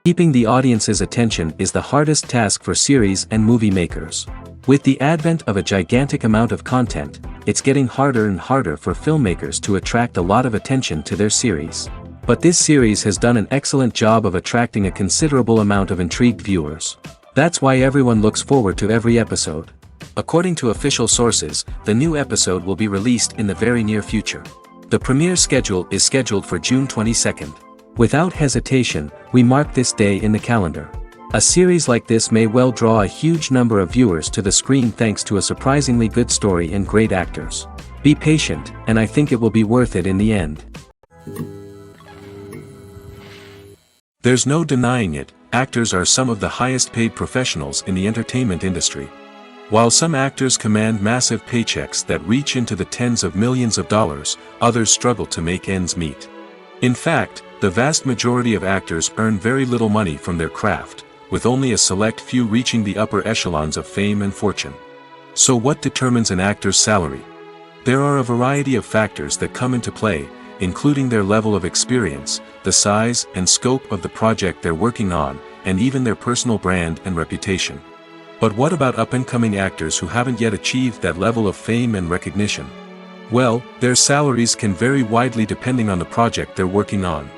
Keeping the audience's attention is the hardest task for series and movie makers. With the advent of a gigantic amount of content, it's getting harder and harder for filmmakers to attract a lot of attention to their series. But this series has done an excellent job of attracting a considerable amount of intrigued viewers. That's why everyone looks forward to every episode. According to official sources, the new episode will be released in the very near future. The premiere schedule is scheduled for June 22nd. Without hesitation, we mark this day in the calendar. A series like this may well draw a huge number of viewers to the screen thanks to a surprisingly good story and great actors. Be patient, and I think it will be worth it in the end. There's no denying it, actors are some of the highest paid professionals in the entertainment industry. While some actors command massive paychecks that reach into the tens of millions of dollars, others struggle to make ends meet. In fact, the vast majority of actors earn very little money from their craft, with only a select few reaching the upper echelons of fame and fortune. So what determines an actor's salary? There are a variety of factors that come into play, including their level of experience, the size and scope of the project they're working on, and even their personal brand and reputation. But what about up-and-coming actors who haven't yet achieved that level of fame and recognition? Well, their salaries can vary widely depending on the project they're working on.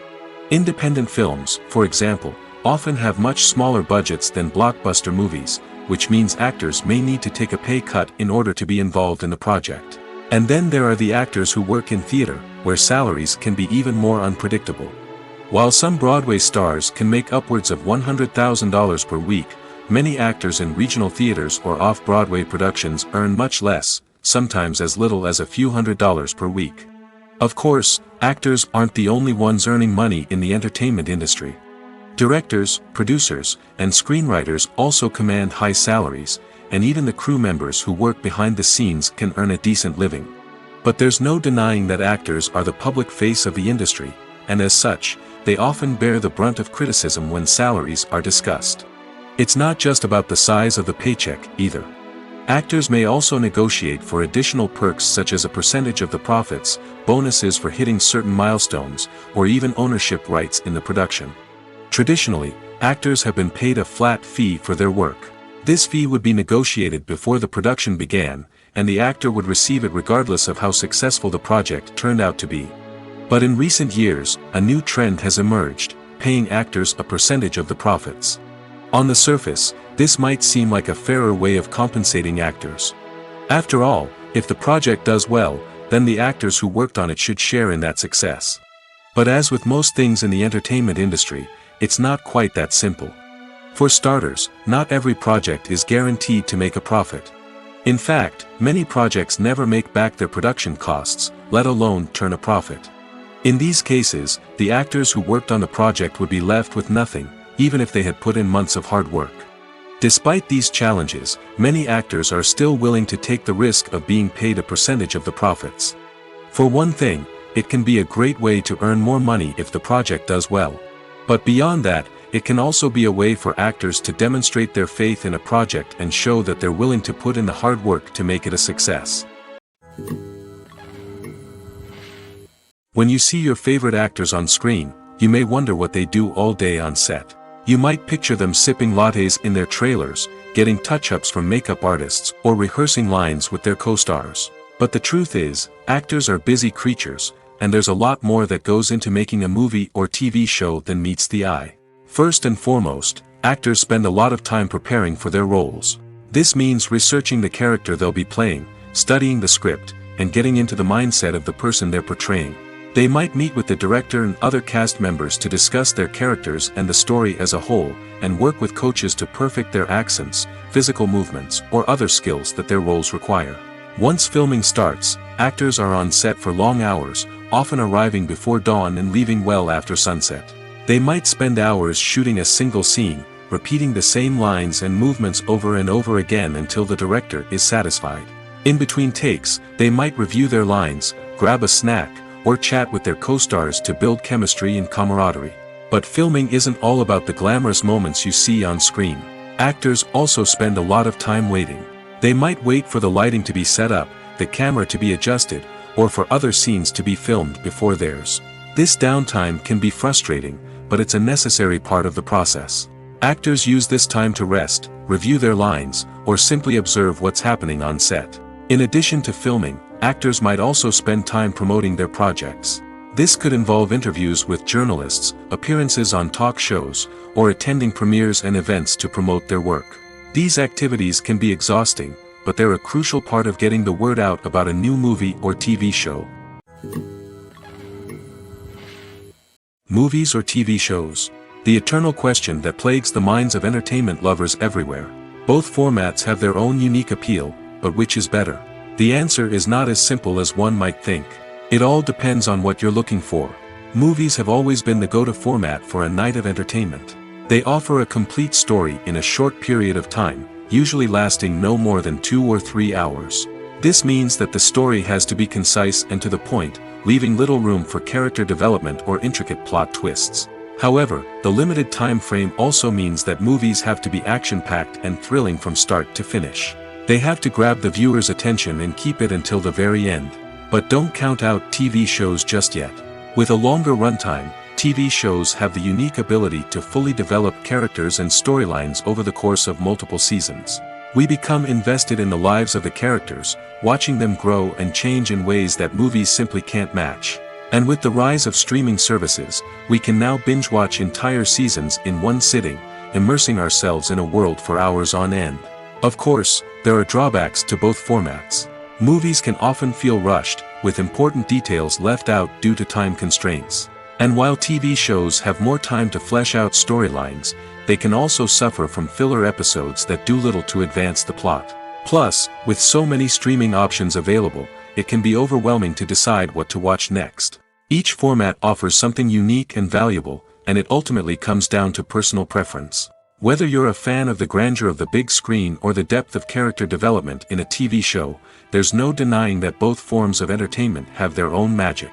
Independent films, for example, often have much smaller budgets than blockbuster movies, which means actors may need to take a pay cut in order to be involved in the project. And then there are the actors who work in theater, where salaries can be even more unpredictable. While some Broadway stars can make upwards of $100,000 per week, many actors in regional theaters or off-Broadway productions earn much less, sometimes as little as a few $100s per week. Of course, actors aren't the only ones earning money in the entertainment industry. Directors, producers, and screenwriters also command high salaries, and even the crew members who work behind the scenes can earn a decent living. But there's no denying that actors are the public face of the industry, and as such, they often bear the brunt of criticism when salaries are discussed. It's not just about the size of the paycheck, either. Actors may also negotiate for additional perks such as a percentage of the profits, bonuses for hitting certain milestones, or even ownership rights in the production. Traditionally, actors have been paid a flat fee for their work. This fee would be negotiated before the production began, and the actor would receive it regardless of how successful the project turned out to be. But in recent years, a new trend has emerged, paying actors a percentage of the profits. On the surface, this might seem like a fairer way of compensating actors. After all, if the project does well, then the actors who worked on it should share in that success. But as with most things in the entertainment industry, it's not quite that simple. For starters, not every project is guaranteed to make a profit. In fact, many projects never make back their production costs, let alone turn a profit. In these cases, the actors who worked on the project would be left with nothing, even if they had put in months of hard work. Despite these challenges, many actors are still willing to take the risk of being paid a percentage of the profits. For one thing, it can be a great way to earn more money if the project does well. But beyond that, it can also be a way for actors to demonstrate their faith in a project and show that they're willing to put in the hard work to make it a success. When you see your favorite actors on screen, you may wonder what they do all day on set. You might picture them sipping lattes in their trailers, getting touch-ups from makeup artists, or rehearsing lines with their co-stars. But the truth is, actors are busy creatures, and there's a lot more that goes into making a movie or TV show than meets the eye. First and foremost, actors spend a lot of time preparing for their roles. This means researching the character they'll be playing, studying the script, and getting into the mindset of the person they're portraying. They might meet with the director and other cast members to discuss their characters and the story as a whole, and work with coaches to perfect their accents, physical movements, or other skills that their roles require. Once filming starts, actors are on set for long hours, often arriving before dawn and leaving well after sunset. They might spend hours shooting a single scene, repeating the same lines and movements over and over again until the director is satisfied. In between takes, they might review their lines, grab a snack, or chat with their co-stars to build chemistry and camaraderie. But filming isn't all about the glamorous moments you see on screen. Actors also spend a lot of time waiting. They might wait for the lighting to be set up, the camera to be adjusted, or for other scenes to be filmed before theirs. This downtime can be frustrating, but it's a necessary part of the process. Actors use this time to rest, review their lines, or simply observe what's happening on set. In addition to filming, actors might also spend time promoting their projects. This could involve interviews with journalists, appearances on talk shows, or attending premieres and events to promote their work. These activities can be exhausting, but they're a crucial part of getting the word out about a new movie or TV show. Movies or TV shows? The eternal question that plagues the minds of entertainment lovers everywhere. Both formats have their own unique appeal, but which is better? The answer is not as simple as one might think. It all depends on what you're looking for. Movies have always been the go-to format for a night of entertainment. They offer a complete story in a short period of time, usually lasting no more than 2 or 3 hours. This means that the story has to be concise and to the point, leaving little room for character development or intricate plot twists. However, the limited time frame also means that movies have to be action-packed and thrilling from start to finish. They have to grab the viewer's attention and keep it until the very end. But don't count out TV shows just yet. With a longer runtime, TV shows have the unique ability to fully develop characters and storylines over the course of multiple seasons. We become invested in the lives of the characters, watching them grow and change in ways that movies simply can't match. And with the rise of streaming services, we can now binge-watch entire seasons in one sitting, immersing ourselves in a world for hours on end. Of course, there are drawbacks to both formats. Movies can often feel rushed, with important details left out due to time constraints. And while TV shows have more time to flesh out storylines, they can also suffer from filler episodes that do little to advance the plot. Plus, with so many streaming options available, it can be overwhelming to decide what to watch next. Each format offers something unique and valuable, and it ultimately comes down to personal preference. Whether you're a fan of the grandeur of the big screen or the depth of character development in a TV show, there's no denying that both forms of entertainment have their own magic.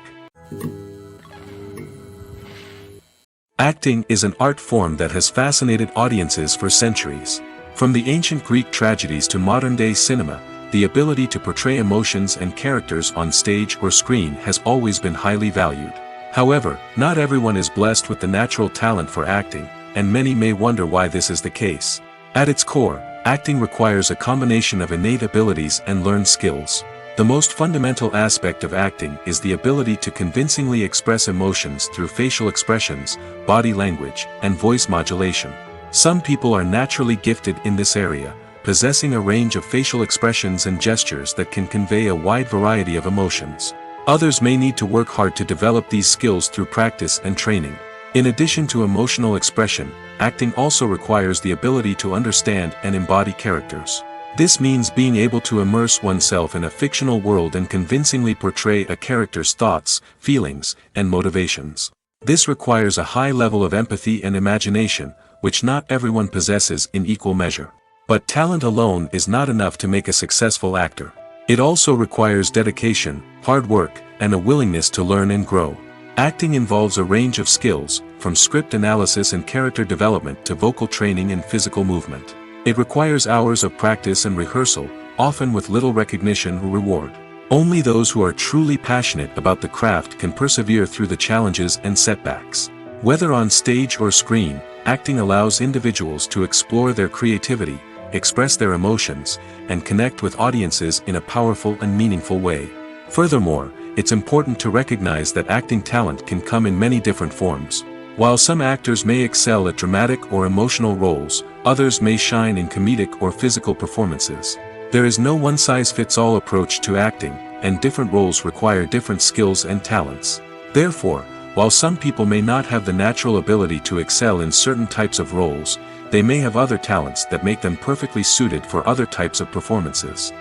Acting is an art form that has fascinated audiences for centuries. From the ancient Greek tragedies to modern-day cinema, the ability to portray emotions and characters on stage or screen has always been highly valued. However, not everyone is blessed with the natural talent for acting, and many may wonder why this is the case. At its core, acting requires a combination of innate abilities and learned skills. The most fundamental aspect of acting is the ability to convincingly express emotions through facial expressions, body language, and voice modulation. Some people are naturally gifted in this area, possessing a range of facial expressions and gestures that can convey a wide variety of emotions. Others may need to work hard to develop these skills through practice and training. In addition to emotional expression, acting also requires the ability to understand and embody characters. This means being able to immerse oneself in a fictional world and convincingly portray a character's thoughts, feelings, and motivations. This requires a high level of empathy and imagination, which not everyone possesses in equal measure. But talent alone is not enough to make a successful actor. It also requires dedication, hard work, and a willingness to learn and grow. Acting involves a range of skills, from script analysis and character development to vocal training and physical movement. It requires hours of practice and rehearsal, often with little recognition or reward. Only those who are truly passionate about the craft can persevere through the challenges and setbacks. Whether on stage or screen, acting allows individuals to explore their creativity, express their emotions, and connect with audiences in a powerful and meaningful way. Furthermore, it's important to recognize that acting talent can come in many different forms. While some actors may excel at dramatic or emotional roles, others may shine in comedic or physical performances. There is no one-size-fits-all approach to acting, and different roles require different skills and talents. Therefore, while some people may not have the natural ability to excel in certain types of roles, they may have other talents that make them perfectly suited for other types of performances.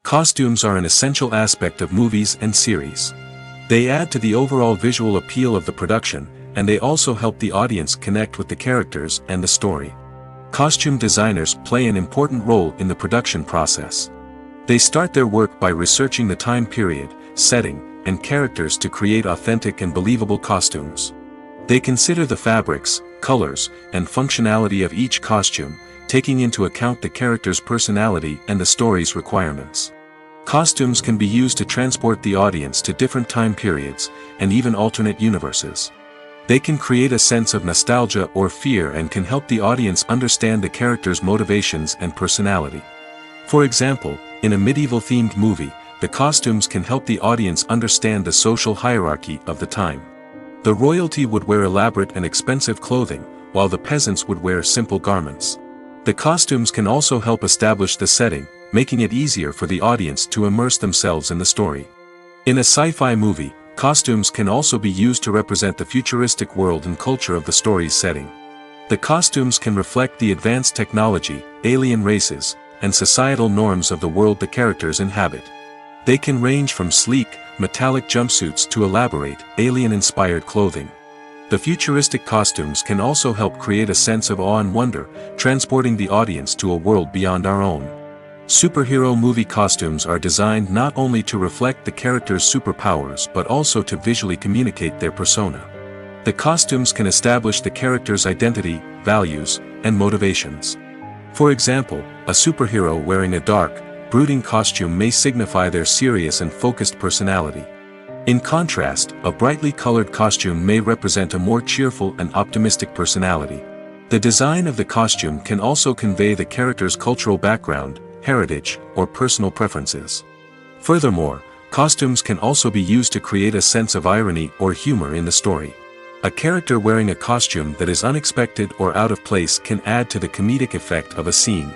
Costumes are an essential aspect of movies and series. They add to the overall visual appeal of the production, and they also help the audience connect with the characters and the story. Costume designers play an important role in the production process. They start their work by researching the time period, setting, and characters to create authentic and believable costumes. They consider the fabrics, colors, and functionality of each costume, taking into account the character's personality and the story's requirements. Costumes can be used to transport the audience to different time periods, and even alternate universes. They can create a sense of nostalgia or fear and can help the audience understand the character's motivations and personality. For example, in a medieval-themed movie, the costumes can help the audience understand the social hierarchy of the time. The royalty would wear elaborate and expensive clothing, while the peasants would wear simple garments. The costumes can also help establish the setting, making it easier for the audience to immerse themselves in the story. In a sci-fi movie, costumes can also be used to represent the futuristic world and culture of the story's setting. The costumes can reflect the advanced technology, alien races, and societal norms of the world the characters inhabit. They can range from sleek, metallic jumpsuits to elaborate, alien-inspired clothing. The futuristic costumes can also help create a sense of awe and wonder, transporting the audience to a world beyond our own. Superhero movie costumes are designed not only to reflect the character's superpowers but also to visually communicate their persona. The costumes can establish the character's identity, values, and motivations. For example, a superhero wearing a dark, brooding costume may signify their serious and focused personality. In contrast, a brightly colored costume may represent a more cheerful and optimistic personality. The design of the costume can also convey the character's cultural background, heritage, or personal preferences. Furthermore, costumes can also be used to create a sense of irony or humor in the story. A character wearing a costume that is unexpected or out of place can add to the comedic effect of a scene.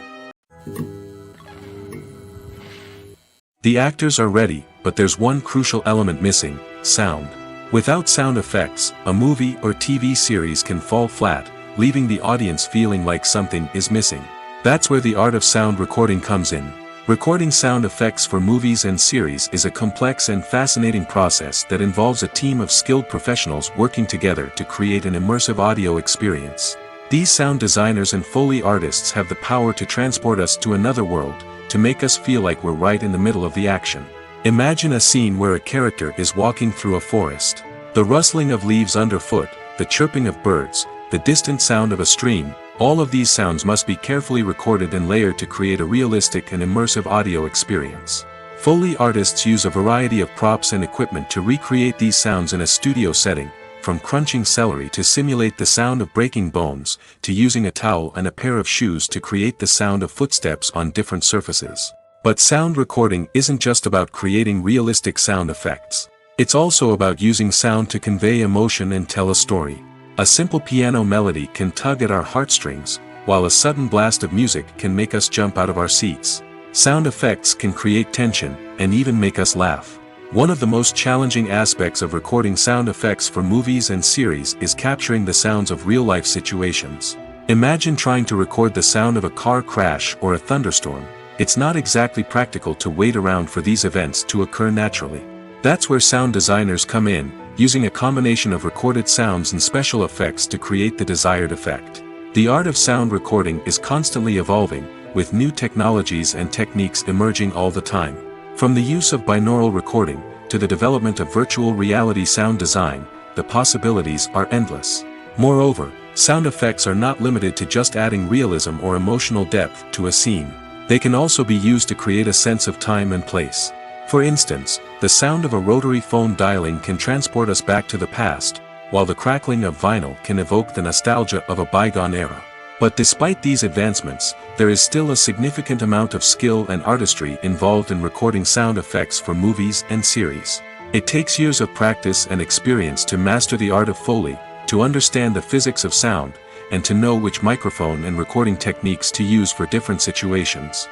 The actors are ready, but there's one crucial element missing: sound. Without sound effects, a movie or TV series can fall flat, leaving the audience feeling like something is missing. That's where the art of sound recording comes in. Recording sound effects for movies and series is a complex and fascinating process that involves a team of skilled professionals working together to create an immersive audio experience. These sound designers and Foley artists have the power to transport us to another world, to make us feel like we're right in the middle of the action. Imagine a scene where a character is walking through a forest. The rustling of leaves underfoot, the chirping of birds, the distant sound of a stream, all of these sounds must be carefully recorded and layered to create a realistic and immersive audio experience. Foley artists use a variety of props and equipment to recreate these sounds in a studio setting, from crunching celery to simulate the sound of breaking bones, to using a towel and a pair of shoes to create the sound of footsteps on different surfaces. But sound recording isn't just about creating realistic sound effects. It's also about using sound to convey emotion and tell a story. A simple piano melody can tug at our heartstrings, while a sudden blast of music can make us jump out of our seats. Sound effects can create tension, and even make us laugh. One of the most challenging aspects of recording sound effects for movies and series is capturing the sounds of real-life situations. Imagine trying to record the sound of a car crash or a thunderstorm. It's not exactly practical to wait around for these events to occur naturally. That's where sound designers come in, using a combination of recorded sounds and special effects to create the desired effect. The art of sound recording is constantly evolving, with new technologies and techniques emerging all the time. From the use of binaural recording, to the development of virtual reality sound design, the possibilities are endless. Moreover, sound effects are not limited to just adding realism or emotional depth to a scene. They can also be used to create a sense of time and place. For instance, the sound of a rotary phone dialing can transport us back to the past, while the crackling of vinyl can evoke the nostalgia of a bygone era. But despite these advancements, there is still a significant amount of skill and artistry involved in recording sound effects for movies and series. It takes years of practice and experience to master the art of Foley, to understand the physics of sound, and to know which microphone and recording techniques to use for different situations.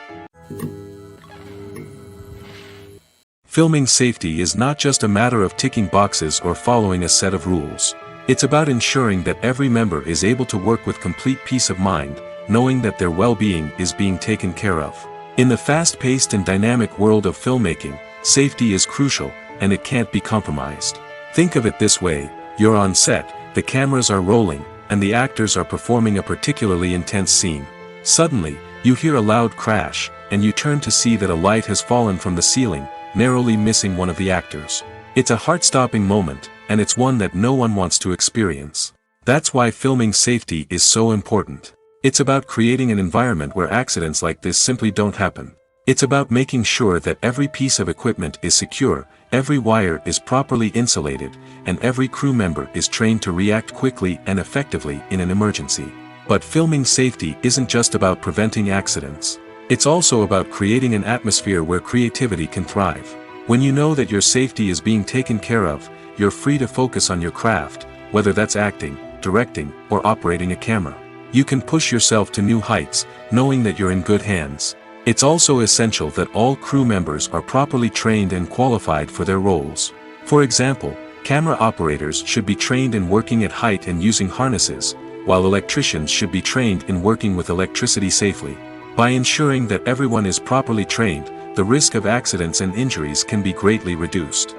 Filming safety is not just a matter of ticking boxes or following a set of rules. It's about ensuring that every member is able to work with complete peace of mind, knowing that their well-being is being taken care of. In the fast-paced and dynamic world of filmmaking, safety is crucial, and it can't be compromised. Think of it this way: you're on set, the cameras are rolling, and the actors are performing a particularly intense scene. Suddenly, you hear a loud crash, and you turn to see that a light has fallen from the ceiling, narrowly missing one of the actors. It's a heart-stopping moment, and it's one that no one wants to experience. That's why filming safety is so important. It's about creating an environment where accidents like this simply don't happen. It's about making sure that every piece of equipment is secure, every wire is properly insulated, and every crew member is trained to react quickly and effectively in an emergency. But filming safety isn't just about preventing accidents. It's also about creating an atmosphere where creativity can thrive. When you know that your safety is being taken care of, you're free to focus on your craft, whether that's acting, directing, or operating a camera. You can push yourself to new heights, knowing that you're in good hands. It's also essential that all crew members are properly trained and qualified for their roles. For example, camera operators should be trained in working at height and using harnesses, while electricians should be trained in working with electricity safely. By ensuring that everyone is properly trained, the risk of accidents and injuries can be greatly reduced.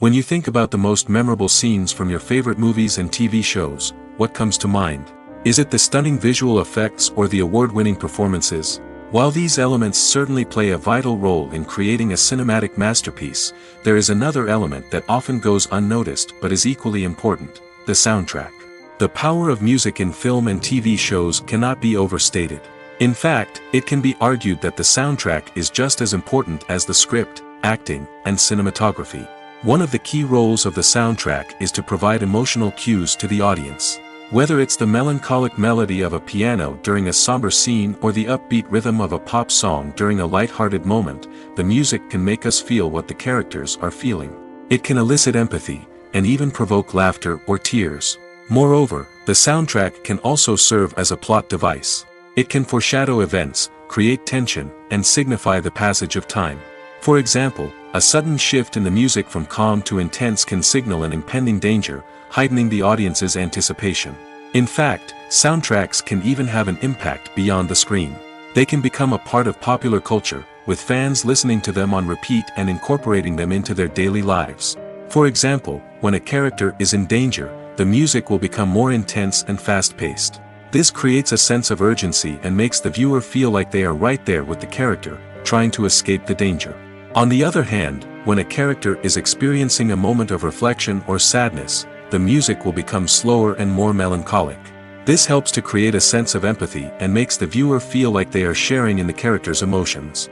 When you think about the most memorable scenes from your favorite movies and TV shows, what comes to mind? Is it the stunning visual effects or the award-winning performances? While these elements certainly play a vital role in creating a cinematic masterpiece, there is another element that often goes unnoticed but is equally important: the soundtrack. The power of music in film and TV shows cannot be overstated. In fact, it can be argued that the soundtrack is just as important as the script, acting, and cinematography. One of the key roles of the soundtrack is to provide emotional cues to the audience. Whether it's the melancholic melody of a piano during a somber scene or the upbeat rhythm of a pop song during a light-hearted moment, the music can make us feel what the characters are feeling. It can elicit empathy, and even provoke laughter or tears. Moreover, the soundtrack can also serve as a plot device. It can foreshadow events, create tension, and signify the passage of time. For example, a sudden shift in the music from calm to intense can signal an impending danger, heightening the audience's anticipation. In fact, soundtracks can even have an impact beyond the screen. They can become a part of popular culture, with fans listening to them on repeat and incorporating them into their daily lives. For example, when a character is in danger, the music will become more intense and fast-paced. This creates a sense of urgency and makes the viewer feel like they are right there with the character, trying to escape the danger. On the other hand, when a character is experiencing a moment of reflection or sadness, the music will become slower and more melancholic. This helps to create a sense of empathy and makes the viewer feel like they are sharing in the character's emotions.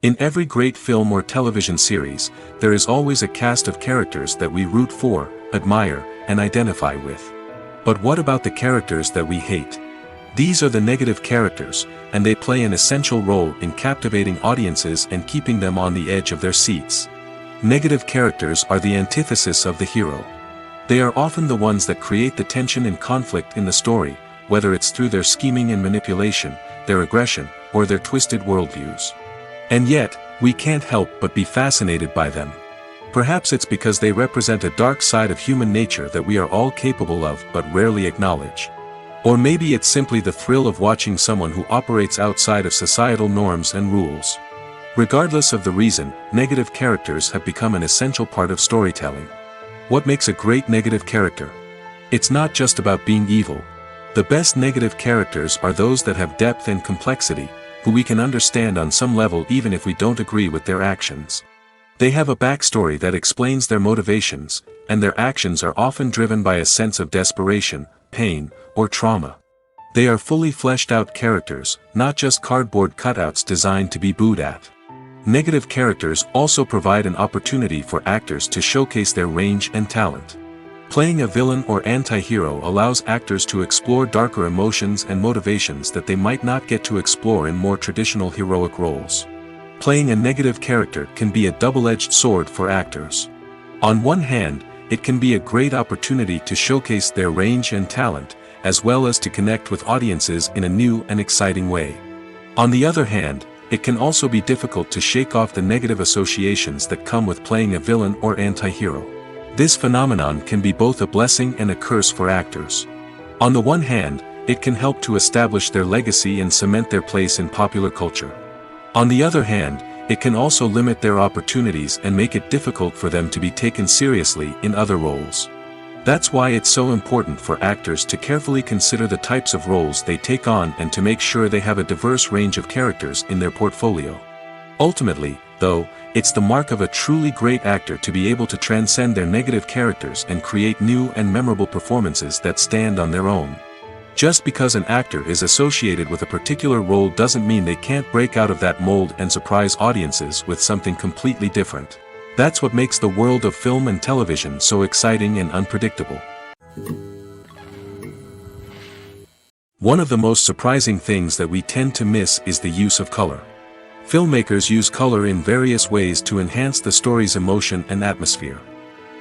In every great film or television series, there is always a cast of characters that we root for, admire, and identify with. But what about the characters that we hate? These are the negative characters, and they play an essential role in captivating audiences and keeping them on the edge of their seats. Negative characters are the antithesis of the hero. They are often the ones that create the tension and conflict in the story, whether it's through their scheming and manipulation, their aggression, or their twisted worldviews. And yet, we can't help but be fascinated by them. Perhaps it's because they represent a dark side of human nature that we are all capable of but rarely acknowledge. Or maybe it's simply the thrill of watching someone who operates outside of societal norms and rules. Regardless of the reason, negative characters have become an essential part of storytelling. What makes a great negative character? It's not just about being evil. The best negative characters are those that have depth and complexity, who we can understand on some level even if we don't agree with their actions. They have a backstory that explains their motivations, and their actions are often driven by a sense of desperation, pain, or trauma. They are fully fleshed out characters, not just cardboard cutouts designed to be booed at. Negative characters also provide an opportunity for actors to showcase their range and talent. Playing a villain or anti-hero allows actors to explore darker emotions and motivations that they might not get to explore in more traditional heroic roles. Playing a negative character can be a double-edged sword for actors. On one hand, it can be a great opportunity to showcase their range and talent, as well as to connect with audiences in a new and exciting way. On the other hand, it can also be difficult to shake off the negative associations that come with playing a villain or anti-hero. This phenomenon can be both a blessing and a curse for actors. On the one hand, it can help to establish their legacy and cement their place in popular culture. On the other hand, it can also limit their opportunities and make it difficult for them to be taken seriously in other roles. That's why it's so important for actors to carefully consider the types of roles they take on and to make sure they have a diverse range of characters in their portfolio. Ultimately, though, it's the mark of a truly great actor to be able to transcend their negative characters and create new and memorable performances that stand on their own. Just because an actor is associated with a particular role doesn't mean they can't break out of that mold and surprise audiences with something completely different. That's what makes the world of film and television so exciting and unpredictable. One of the most surprising things that we tend to miss is the use of color. Filmmakers use color in various ways to enhance the story's emotion and atmosphere.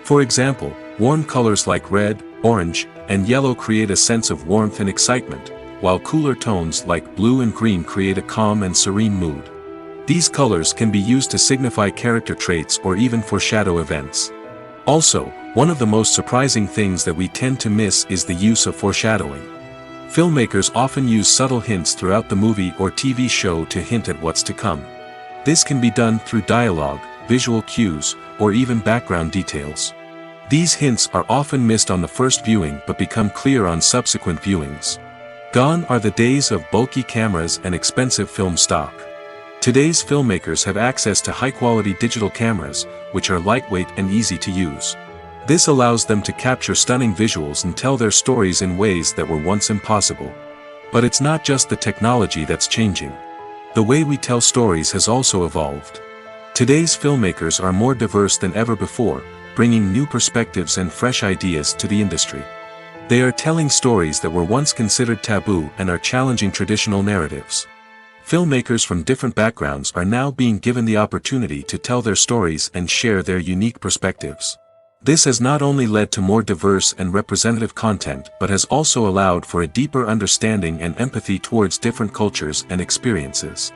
For example, warm colors like red, orange, and yellow create a sense of warmth and excitement, while cooler tones like blue and green create a calm and serene mood. These colors can be used to signify character traits or even foreshadow events. Also, one of the most surprising things that we tend to miss is the use of foreshadowing. Filmmakers often use subtle hints throughout the movie or TV show to hint at what's to come. This can be done through dialogue, visual cues, or even background details. These hints are often missed on the first viewing but become clear on subsequent viewings. Gone are the days of bulky cameras and expensive film stock. Today's filmmakers have access to high-quality digital cameras, which are lightweight and easy to use. This allows them to capture stunning visuals and tell their stories in ways that were once impossible. But it's not just the technology that's changing. The way we tell stories has also evolved. Today's filmmakers are more diverse than ever before, bringing new perspectives and fresh ideas to the industry. They are telling stories that were once considered taboo and are challenging traditional narratives. Filmmakers from different backgrounds are now being given the opportunity to tell their stories and share their unique perspectives. This has not only led to more diverse and representative content but has also allowed for a deeper understanding and empathy towards different cultures and experiences.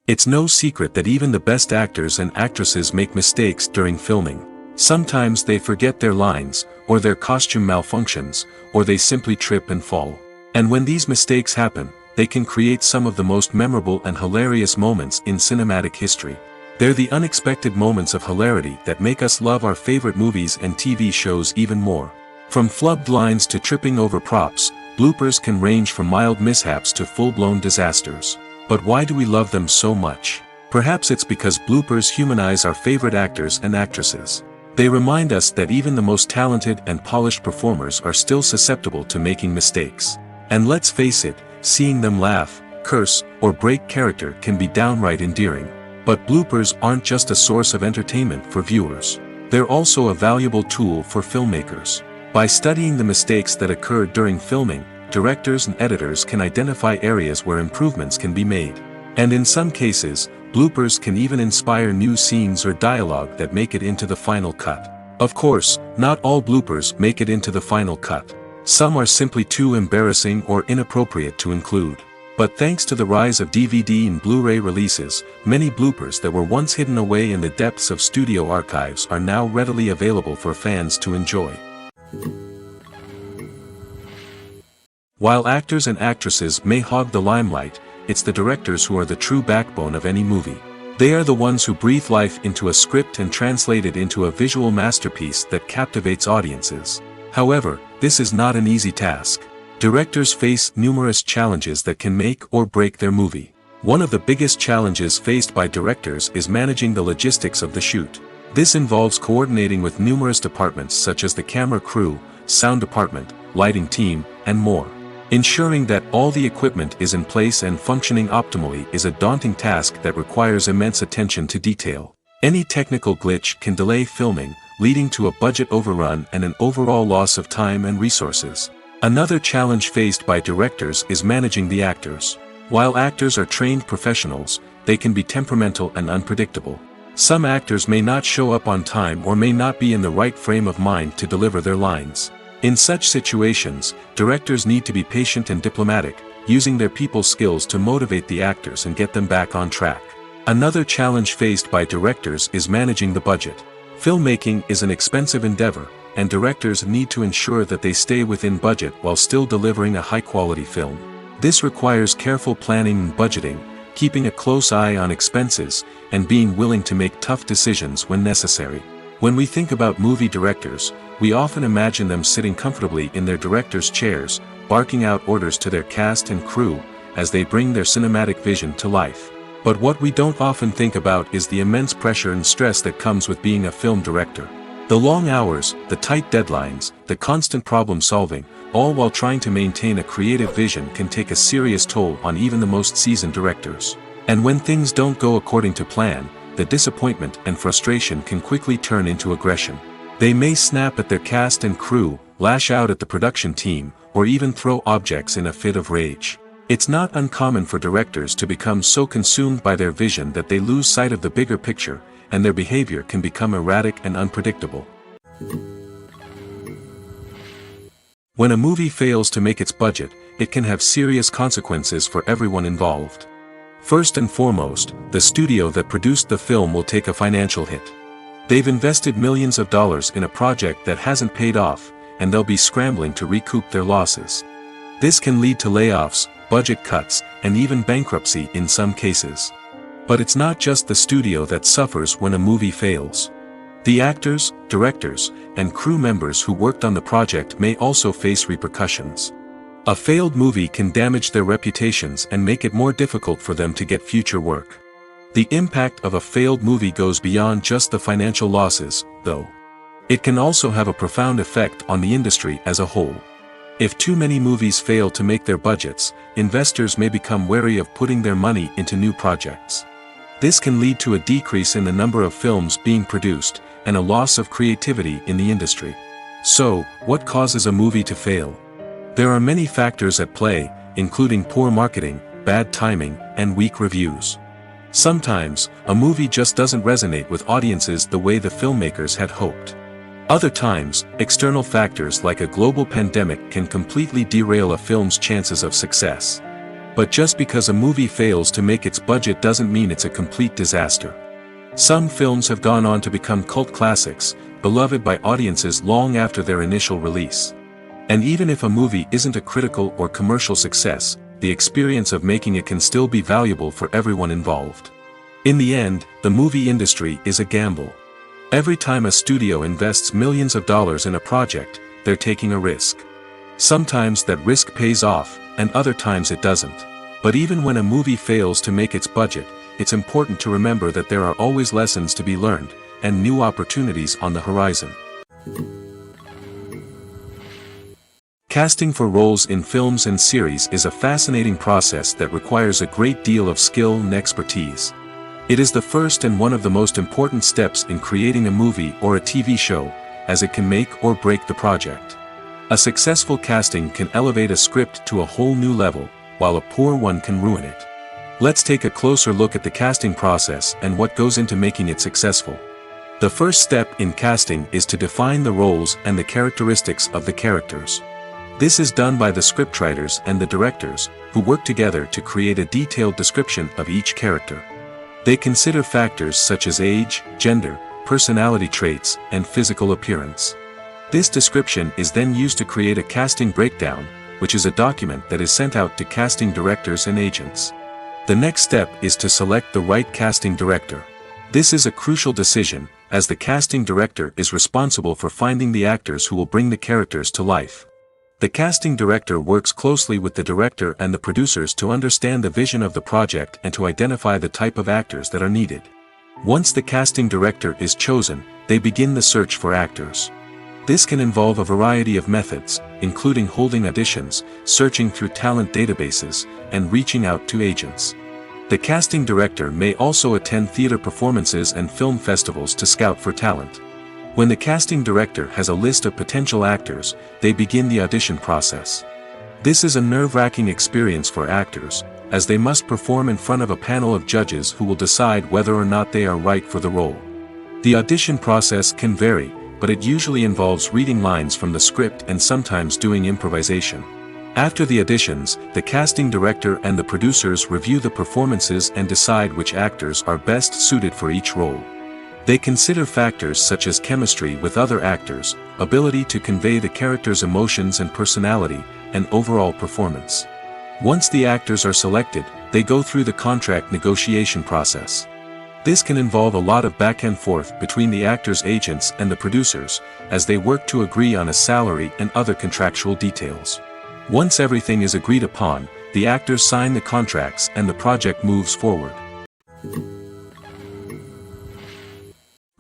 It's no secret that even the best actors and actresses make mistakes during filming. Sometimes they forget their lines, or their costume malfunctions, or they simply trip and fall. And when these mistakes happen, they can create some of the most memorable and hilarious moments in cinematic history. They're the unexpected moments of hilarity that make us love our favorite movies and TV shows even more. From flubbed lines to tripping over props, bloopers can range from mild mishaps to full-blown disasters. But why do we love them so much? Perhaps it's because bloopers humanize our favorite actors and actresses. They remind us that even the most talented and polished performers are still susceptible to making mistakes. And let's face it, seeing them laugh, curse, or break character can be downright endearing. But bloopers aren't just a source of entertainment for viewers. They're also a valuable tool for filmmakers. By studying the mistakes that occur during filming, directors and editors can identify areas where improvements can be made. And in some cases, bloopers can even inspire new scenes or dialogue that make it into the final cut. Of course, not all bloopers make it into the final cut. Some are simply too embarrassing or inappropriate to include. But thanks to the rise of DVD and Blu-ray releases, many bloopers that were once hidden away in the depths of studio archives are now readily available for fans to enjoy. While actors and actresses may hog the limelight, it's the directors who are the true backbone of any movie. They are the ones who breathe life into a script and translate it into a visual masterpiece that captivates audiences. However, this is not an easy task. Directors face numerous challenges that can make or break their movie. One of the biggest challenges faced by directors is managing the logistics of the shoot. This involves coordinating with numerous departments such as the camera crew, sound department, lighting team, and more. Ensuring that all the equipment is in place and functioning optimally is a daunting task that requires immense attention to detail. Any technical glitch can delay filming, leading to a budget overrun and an overall loss of time and resources. Another challenge faced by directors is managing the actors. While actors are trained professionals, they can be temperamental and unpredictable. Some actors may not show up on time or may not be in the right frame of mind to deliver their lines. In such situations, directors need to be patient and diplomatic, using their people skills to motivate the actors and get them back on track. Another challenge faced by directors is managing the budget. Filmmaking is an expensive endeavor, and directors need to ensure that they stay within budget while still delivering a high-quality film. This requires careful planning and budgeting, keeping a close eye on expenses, and being willing to make tough decisions when necessary. When we think about movie directors, we often imagine them sitting comfortably in their director's chairs, barking out orders to their cast and crew, as they bring their cinematic vision to life. But what we don't often think about is the immense pressure and stress that comes with being a film director. The long hours, the tight deadlines, the constant problem solving, all while trying to maintain a creative vision can take a serious toll on even the most seasoned directors. And when things don't go according to plan, the disappointment and frustration can quickly turn into aggression. They may snap at their cast and crew, lash out at the production team, or even throw objects in a fit of rage. It's not uncommon for directors to become so consumed by their vision that they lose sight of the bigger picture, and their behavior can become erratic and unpredictable. When a movie fails to make its budget, it can have serious consequences for everyone involved. First and foremost, the studio that produced the film will take a financial hit. They've invested millions of dollars in a project that hasn't paid off, and they'll be scrambling to recoup their losses. This can lead to layoffs, budget cuts, and even bankruptcy in some cases. But it's not just the studio that suffers when a movie fails. The actors, directors, and crew members who worked on the project may also face repercussions. A failed movie can damage their reputations and make it more difficult for them to get future work. The impact of a failed movie goes beyond just the financial losses, though. It can also have a profound effect on the industry as a whole. If too many movies fail to make their budgets, investors may become wary of putting their money into new projects. This can lead to a decrease in the number of films being produced, and a loss of creativity in the industry. So, what causes a movie to fail? There are many factors at play, including poor marketing, bad timing, and weak reviews. Sometimes, a movie just doesn't resonate with audiences the way the filmmakers had hoped. Other times, external factors like a global pandemic can completely derail a film's chances of success. But just because a movie fails to make its budget doesn't mean it's a complete disaster. Some films have gone on to become cult classics, beloved by audiences long after their initial release. And even if a movie isn't a critical or commercial success, the experience of making it can still be valuable for everyone involved. In the end, the movie industry is a gamble. Every time a studio invests millions of dollars in a project, they're taking a risk. Sometimes that risk pays off, and other times it doesn't. But even when a movie fails to make its budget, it's important to remember that there are always lessons to be learned, and new opportunities on the horizon. Casting for roles in films and series is a fascinating process that requires a great deal of skill and expertise. It is the first and one of the most important steps in creating a movie or a TV show, as it can make or break the project. A successful casting can elevate a script to a whole new level, while a poor one can ruin it. Let's take a closer look at the casting process and what goes into making it successful. The first step in casting is to define the roles and the characteristics of the characters. This is done by the scriptwriters and the directors, who work together to create a detailed description of each character. They consider factors such as age, gender, personality traits, and physical appearance. This description is then used to create a casting breakdown, which is a document that is sent out to casting directors and agents. The next step is to select the right casting director. This is a crucial decision, as the casting director is responsible for finding the actors who will bring the characters to life. The casting director works closely with the director and the producers to understand the vision of the project and to identify the type of actors that are needed. Once the casting director is chosen, they begin the search for actors. This can involve a variety of methods, including holding auditions, searching through talent databases, and reaching out to agents. The casting director may also attend theater performances and film festivals to scout for talent. When the casting director has a list of potential actors, they begin the audition process. This is a nerve-wracking experience for actors, as they must perform in front of a panel of judges who will decide whether or not they are right for the role. The audition process can vary, but it usually involves reading lines from the script and sometimes doing improvisation. After the auditions, the casting director and the producers review the performances and decide which actors are best suited for each role. They consider factors such as chemistry with other actors, ability to convey the character's emotions and personality, and overall performance. Once the actors are selected, they go through the contract negotiation process. This can involve a lot of back and forth between the actors' agents and the producers, as they work to agree on a salary and other contractual details. Once everything is agreed upon, the actors sign the contracts and the project moves forward.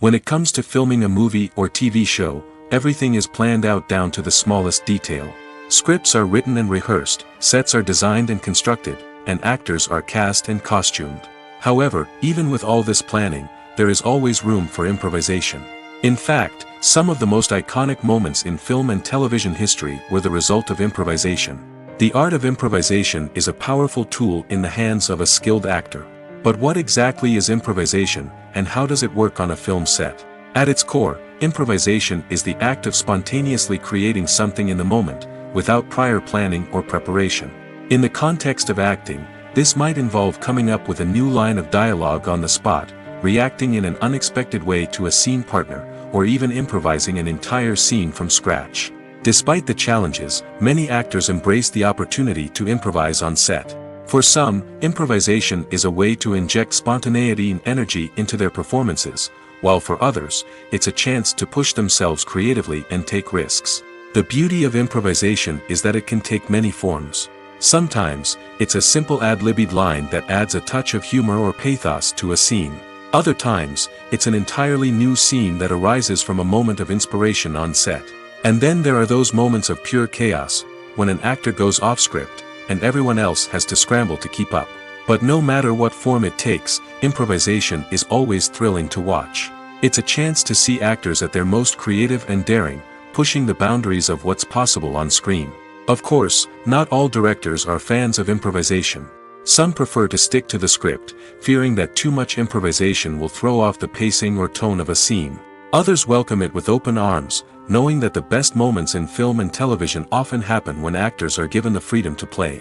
When it comes to filming a movie or TV show, everything is planned out down to the smallest detail. Scripts are written and rehearsed, sets are designed and constructed, and actors are cast and costumed. However, even with all this planning, there is always room for improvisation. In fact, some of the most iconic moments in film and television history were the result of improvisation. The art of improvisation is a powerful tool in the hands of a skilled actor. But what exactly is improvisation, and how does it work on a film set? At its core, improvisation is the act of spontaneously creating something in the moment, without prior planning or preparation. In the context of acting, this might involve coming up with a new line of dialogue on the spot, reacting in an unexpected way to a scene partner, or even improvising an entire scene from scratch. Despite the challenges, many actors embrace the opportunity to improvise on set. For some, improvisation is a way to inject spontaneity and energy into their performances, while for others, it's a chance to push themselves creatively and take risks. The beauty of improvisation is that it can take many forms. Sometimes, it's a simple ad-libbed line that adds a touch of humor or pathos to a scene. Other times, it's an entirely new scene that arises from a moment of inspiration on set. And then there are those moments of pure chaos, when an actor goes off script, and everyone else has to scramble to keep up. But no matter what form it takes, improvisation is always thrilling to watch. It's a chance to see actors at their most creative and daring, pushing the boundaries of what's possible on screen. Of course, not all directors are fans of improvisation. Some prefer to stick to the script, fearing that too much improvisation will throw off the pacing or tone of a scene. Others welcome it with open arms, knowing that the best moments in film and television often happen when actors are given the freedom to play.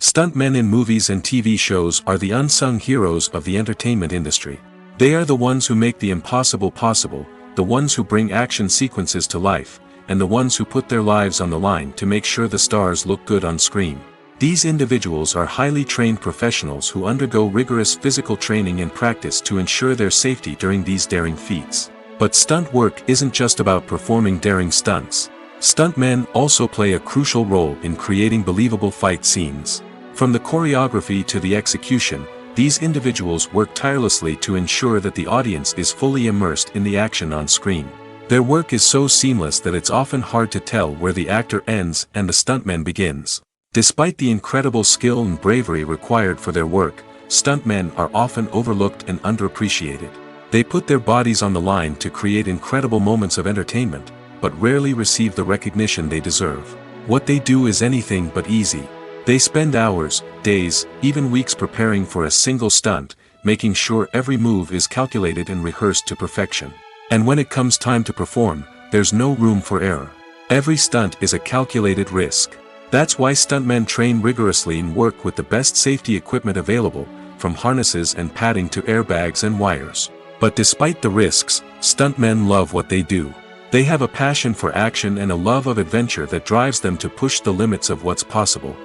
Stuntmen in movies and TV shows are the unsung heroes of the entertainment industry. They are the ones who make the impossible possible, the ones who bring action sequences to life, and the ones who put their lives on the line to make sure the stars look good on screen. These individuals are highly trained professionals who undergo rigorous physical training and practice to ensure their safety during these daring feats. But stunt work isn't just about performing daring stunts. Stuntmen also play a crucial role in creating believable fight scenes. From the choreography to the execution, these individuals work tirelessly to ensure that the audience is fully immersed in the action on screen. Their work is so seamless that it's often hard to tell where the actor ends and the stuntman begins. Despite the incredible skill and bravery required for their work, stuntmen are often overlooked and underappreciated. They put their bodies on the line to create incredible moments of entertainment, but rarely receive the recognition they deserve. What they do is anything but easy. They spend hours, days, even weeks preparing for a single stunt, making sure every move is calculated and rehearsed to perfection. And when it comes time to perform, there's no room for error. Every stunt is a calculated risk. That's why stuntmen train rigorously and work with the best safety equipment available, from harnesses and padding to airbags and wires. But despite the risks, stuntmen love what they do. They have a passion for action and a love of adventure that drives them to push the limits of what's possible.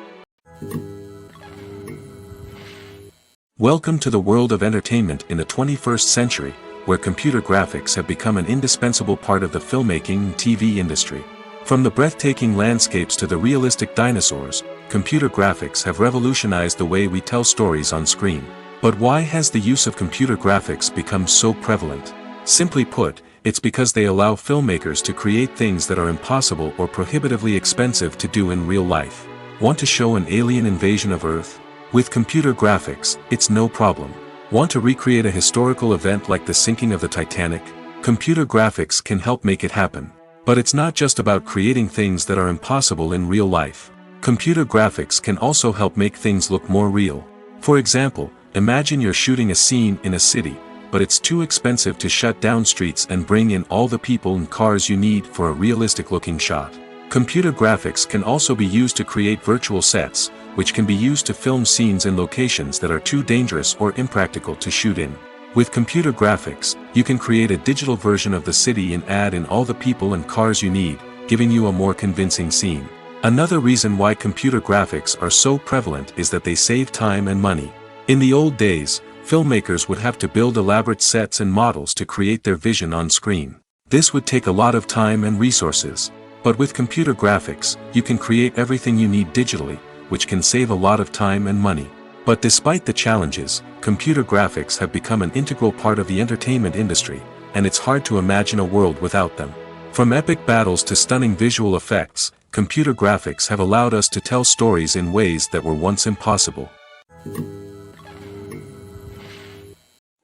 Welcome to the world of entertainment in the 21st century, where computer graphics have become an indispensable part of the filmmaking and TV industry. From the breathtaking landscapes to the realistic dinosaurs, computer graphics have revolutionized the way we tell stories on screen. But why has the use of computer graphics become so prevalent? Simply put, it's because they allow filmmakers to create things that are impossible or prohibitively expensive to do in real life. Want to show an alien invasion of Earth? With computer graphics, it's no problem. Want to recreate a historical event like the sinking of the Titanic? Computer graphics can help make it happen. But it's not just about creating things that are impossible in real life. Computer graphics can also help make things look more real. For example, imagine you're shooting a scene in a city, but it's too expensive to shut down streets and bring in all the people and cars you need for a realistic-looking shot. Computer graphics can also be used to create virtual sets, which can be used to film scenes in locations that are too dangerous or impractical to shoot in. With computer graphics, you can create a digital version of the city and add in all the people and cars you need, giving you a more convincing scene. Another reason why computer graphics are so prevalent is that they save time and money. In the old days, filmmakers would have to build elaborate sets and models to create their vision on screen. This would take a lot of time and resources. But with computer graphics, you can create everything you need digitally, which can save a lot of time and money. But despite the challenges, computer graphics have become an integral part of the entertainment industry, and it's hard to imagine a world without them. From epic battles to stunning visual effects, computer graphics have allowed us to tell stories in ways that were once impossible.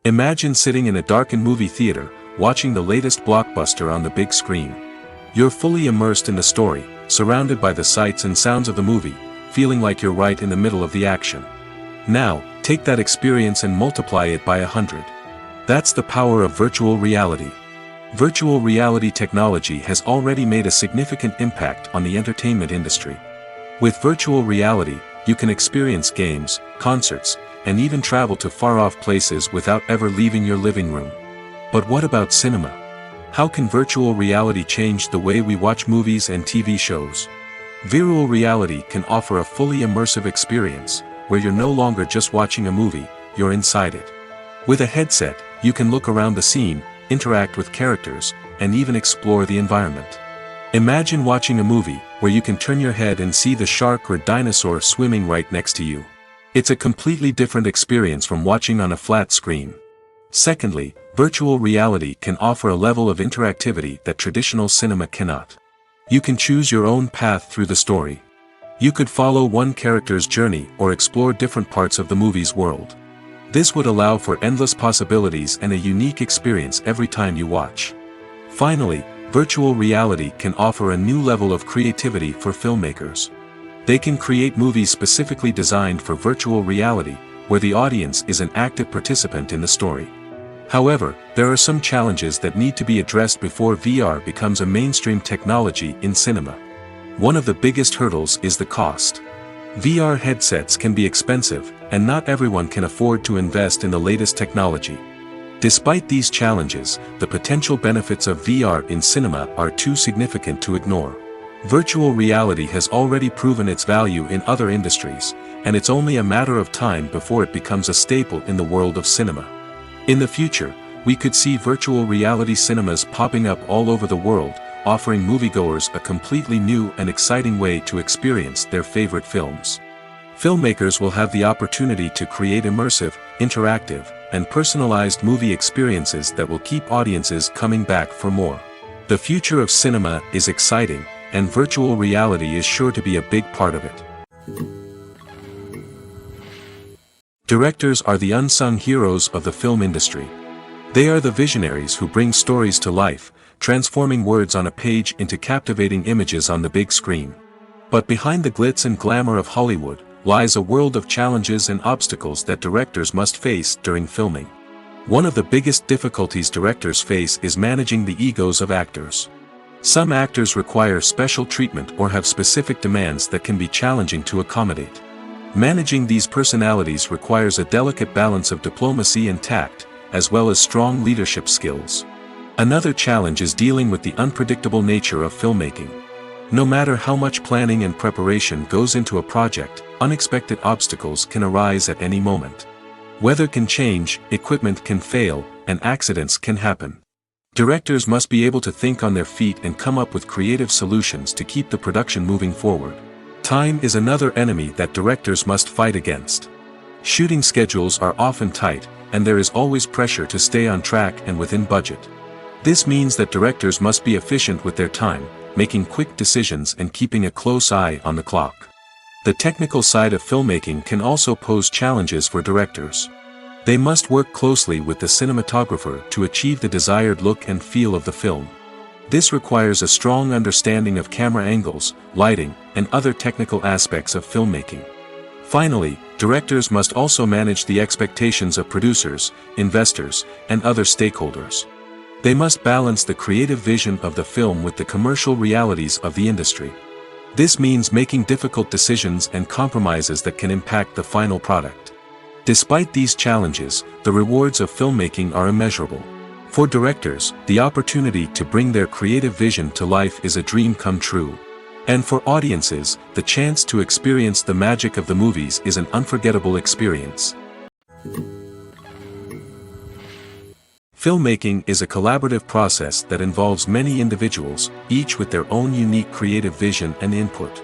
Imagine sitting in a darkened movie theater, watching the latest blockbuster on the big screen. You're fully immersed in the story, surrounded by the sights and sounds of the movie, feeling like you're right in the middle of the action. Now, take that experience and multiply it by 100. That's the power of virtual reality. Virtual reality technology has already made a significant impact on the entertainment industry. With virtual reality, you can experience games, concerts, and even travel to far-off places without ever leaving your living room. But what about cinema? How can virtual reality change the way we watch movies and TV shows? Virtual reality can offer a fully immersive experience, where you're no longer just watching a movie, you're inside it. With a headset, you can look around the scene, interact with characters, and even explore the environment. Imagine watching a movie where you can turn your head and see the shark or dinosaur swimming right next to you. It's a completely different experience from watching on a flat screen. Secondly, virtual reality can offer a level of interactivity that traditional cinema cannot. You can choose your own path through the story. You could follow one character's journey or explore different parts of the movie's world. This would allow for endless possibilities and a unique experience every time you watch. Finally, virtual reality can offer a new level of creativity for filmmakers. They can create movies specifically designed for virtual reality, where the audience is an active participant in the story. However, there are some challenges that need to be addressed before VR becomes a mainstream technology in cinema. One of the biggest hurdles is the cost. VR headsets can be expensive, and not everyone can afford to invest in the latest technology. Despite these challenges, the potential benefits of VR in cinema are too significant to ignore. Virtual reality has already proven its value in other industries, and it's only a matter of time before it becomes a staple in the world of cinema. In the future, we could see virtual reality cinemas popping up all over the world, offering moviegoers a completely new and exciting way to experience their favorite films. Filmmakers will have the opportunity to create immersive, interactive, and personalized movie experiences that will keep audiences coming back for more. The future of cinema is exciting, and virtual reality is sure to be a big part of it. Directors are the unsung heroes of the film industry. They are the visionaries who bring stories to life, transforming words on a page into captivating images on the big screen. But behind the glitz and glamour of Hollywood lies a world of challenges and obstacles that directors must face during filming. One of the biggest difficulties directors face is managing the egos of actors. Some actors require special treatment or have specific demands that can be challenging to accommodate. Managing these personalities requires a delicate balance of diplomacy and tact, as well as strong leadership skills. Another challenge is dealing with the unpredictable nature of filmmaking. No matter how much planning and preparation goes into a project, unexpected obstacles can arise at any moment. Weather can change, equipment can fail, and accidents can happen. Directors must be able to think on their feet and come up with creative solutions to keep the production moving forward. Time is another enemy that directors must fight against. Shooting schedules are often tight, and there is always pressure to stay on track and within budget. This means that directors must be efficient with their time, making quick decisions and keeping a close eye on the clock. The technical side of filmmaking can also pose challenges for directors. They must work closely with the cinematographer to achieve the desired look and feel of the film. This requires a strong understanding of camera angles, lighting, and other technical aspects of filmmaking. Finally, directors must also manage the expectations of producers, investors, and other stakeholders. They must balance the creative vision of the film with the commercial realities of the industry. This means making difficult decisions and compromises that can impact the final product. Despite these challenges, the rewards of filmmaking are immeasurable. For directors, the opportunity to bring their creative vision to life is a dream come true. And for audiences, the chance to experience the magic of the movies is an unforgettable experience. Filmmaking is a collaborative process that involves many individuals, each with their own unique creative vision and input.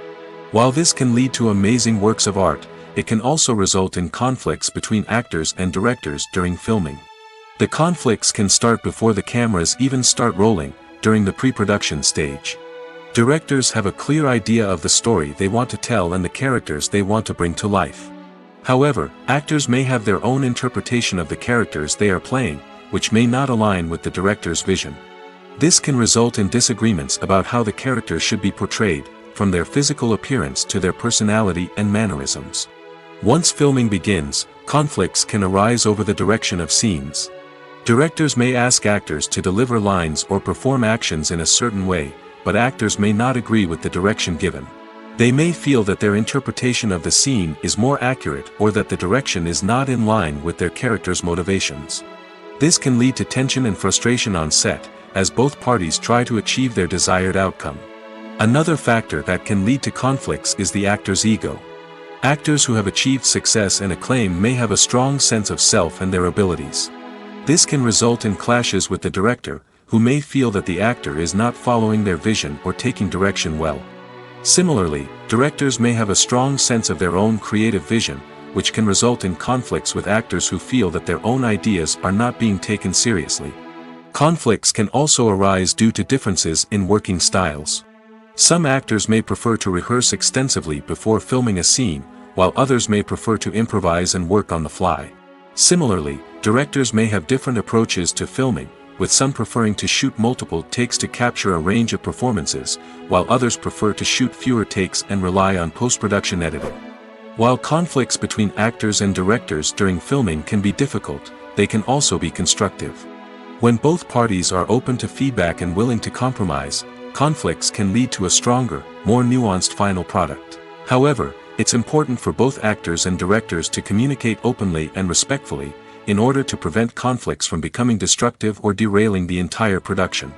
While this can lead to amazing works of art, it can also result in conflicts between actors and directors during filming. The conflicts can start before the cameras even start rolling, during the pre-production stage. Directors have a clear idea of the story they want to tell and the characters they want to bring to life. However, actors may have their own interpretation of the characters they are playing, which may not align with the director's vision. This can result in disagreements about how the characters should be portrayed, from their physical appearance to their personality and mannerisms. Once filming begins, conflicts can arise over the direction of scenes. Directors may ask actors to deliver lines or perform actions in a certain way, but actors may not agree with the direction given. They may feel that their interpretation of the scene is more accurate or that the direction is not in line with their character's motivations. This can lead to tension and frustration on set, as both parties try to achieve their desired outcome. Another factor that can lead to conflicts is the actor's ego. Actors who have achieved success and acclaim may have a strong sense of self and their abilities. This can result in clashes with the director, who may feel that the actor is not following their vision or taking direction well. Similarly, directors may have a strong sense of their own creative vision, which can result in conflicts with actors who feel that their own ideas are not being taken seriously. Conflicts can also arise due to differences in working styles. Some actors may prefer to rehearse extensively before filming a scene, while others may prefer to improvise and work on the fly. Similarly, directors may have different approaches to filming, with some preferring to shoot multiple takes to capture a range of performances, while others prefer to shoot fewer takes and rely on post-production editing. While conflicts between actors and directors during filming can be difficult, they can also be constructive. When both parties are open to feedback and willing to compromise, conflicts can lead to a stronger, more nuanced final product. However, it's important for both actors and directors to communicate openly and respectfully, in order to prevent conflicts from becoming destructive or derailing the entire production.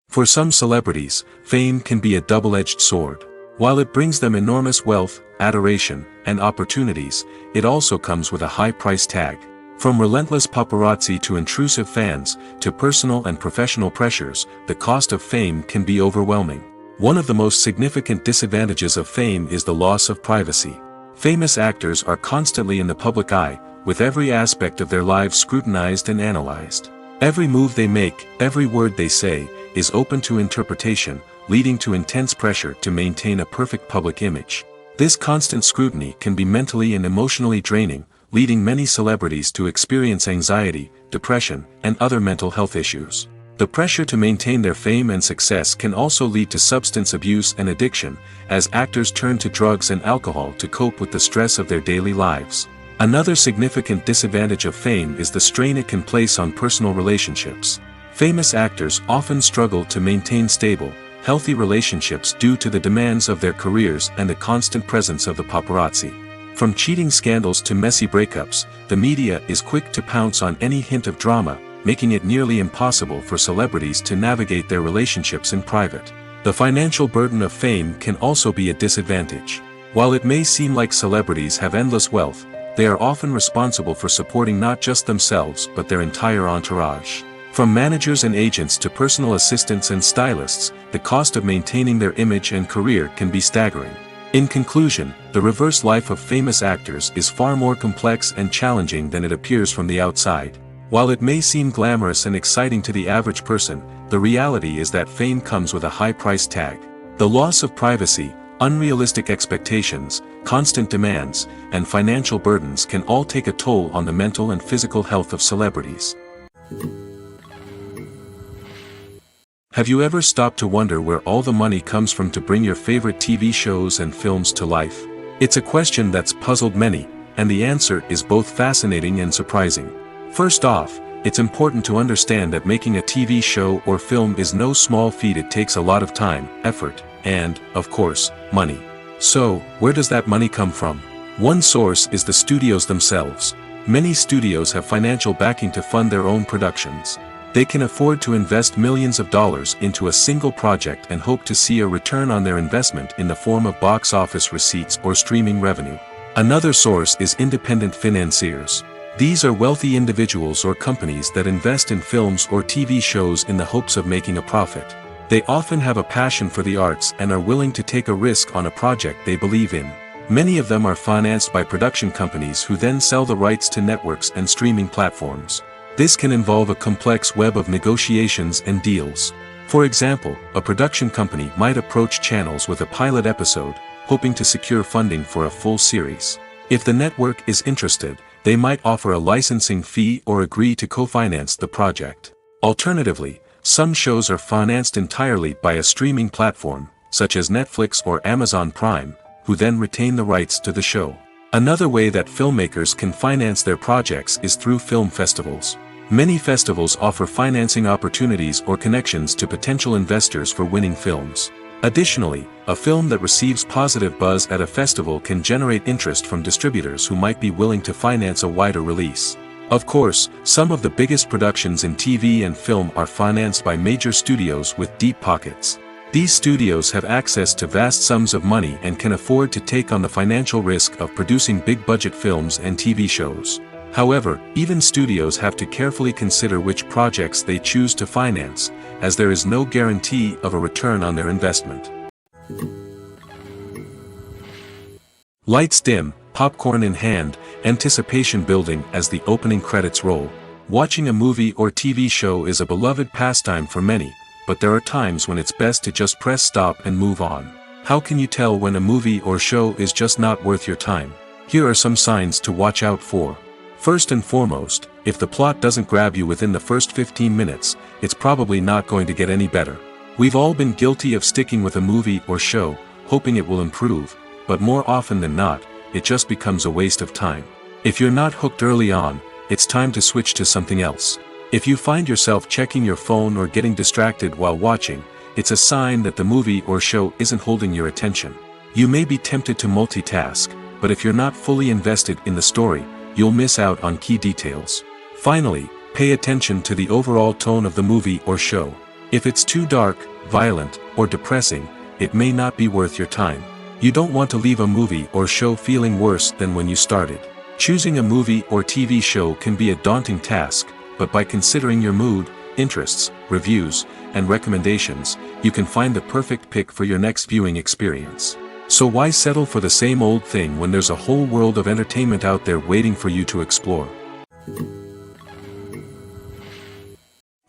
For some celebrities, fame can be a double-edged sword. While it brings them enormous wealth, adoration, and opportunities, it also comes with a high price tag. From relentless paparazzi to intrusive fans, to personal and professional pressures, the cost of fame can be overwhelming. One of the most significant disadvantages of fame is the loss of privacy. Famous actors are constantly in the public eye, with every aspect of their lives scrutinized and analyzed. Every move they make, every word they say, is open to interpretation, leading to intense pressure to maintain a perfect public image. This constant scrutiny can be mentally and emotionally draining, leading many celebrities to experience anxiety, depression, and other mental health issues. The pressure to maintain their fame and success can also lead to substance abuse and addiction, as actors turn to drugs and alcohol to cope with the stress of their daily lives. Another significant disadvantage of fame is the strain it can place on personal relationships. Famous actors often struggle to maintain stable, healthy relationships due to the demands of their careers and the constant presence of the paparazzi. From cheating scandals to messy breakups, the media is quick to pounce on any hint of drama, making it nearly impossible for celebrities to navigate their relationships in private. The financial burden of fame can also be a disadvantage. While it may seem like celebrities have endless wealth, they are often responsible for supporting not just themselves but their entire entourage. From managers and agents to personal assistants and stylists, the cost of maintaining their image and career can be staggering. In conclusion, the reverse life of famous actors is far more complex and challenging than it appears from the outside. While it may seem glamorous and exciting to the average person, the reality is that fame comes with a high price tag. The loss of privacy, unrealistic expectations, constant demands, and financial burdens can all take a toll on the mental and physical health of celebrities. Have you ever stopped to wonder where all the money comes from to bring your favorite TV shows and films to life? It's a question that's puzzled many, and the answer is both fascinating and surprising. First off, it's important to understand that making a TV show or film is no small feat. It takes a lot of time, effort, and, of course, money. So, where does that money come from? One source is the studios themselves. Many studios have financial backing to fund their own productions. They can afford to invest millions of dollars into a single project and hope to see a return on their investment in the form of box office receipts or streaming revenue. Another source is independent financiers. These are wealthy individuals or companies that invest in films or TV shows in the hopes of making a profit. They often have a passion for the arts and are willing to take a risk on a project they believe in. Many of them are financed by production companies who then sell the rights to networks and streaming platforms. This can involve a complex web of negotiations and deals. For example, a production company might approach channels with a pilot episode, hoping to secure funding for a full series. If the network is interested, they might offer a licensing fee or agree to co-finance the project. Alternatively, some shows are financed entirely by a streaming platform, such as Netflix or Amazon Prime, who then retain the rights to the show. Another way that filmmakers can finance their projects is through film festivals. Many festivals offer financing opportunities or connections to potential investors for winning films. Additionally, a film that receives positive buzz at a festival can generate interest from distributors who might be willing to finance a wider release. Of course, some of the biggest productions in TV and film are financed by major studios with deep pockets. These studios have access to vast sums of money and can afford to take on the financial risk of producing big-budget films and TV shows. However, even studios have to carefully consider which projects they choose to finance, as there is no guarantee of a return on their investment. Lights dim, popcorn in hand, anticipation building as the opening credits roll. Watching a movie or TV show is a beloved pastime for many, but there are times when it's best to just press stop and move on. How can you tell when a movie or show is just not worth your time? Here are some signs to watch out for. First and foremost, if the plot doesn't grab you within the first 15 minutes, it's probably not going to get any better. We've all been guilty of sticking with a movie or show, hoping it will improve, but more often than not, it just becomes a waste of time. If you're not hooked early on, it's time to switch to something else. If you find yourself checking your phone or getting distracted while watching, it's a sign that the movie or show isn't holding your attention. You may be tempted to multitask, but if you're not fully invested in the story, you'll miss out on key details. Finally, pay attention to the overall tone of the movie or show. If it's too dark, violent, or depressing, it may not be worth your time. You don't want to leave a movie or show feeling worse than when you started. Choosing a movie or TV show can be a daunting task, but by considering your mood, interests, reviews, and recommendations, you can find the perfect pick for your next viewing experience. So why settle for the same old thing when there's a whole world of entertainment out there waiting for you to explore?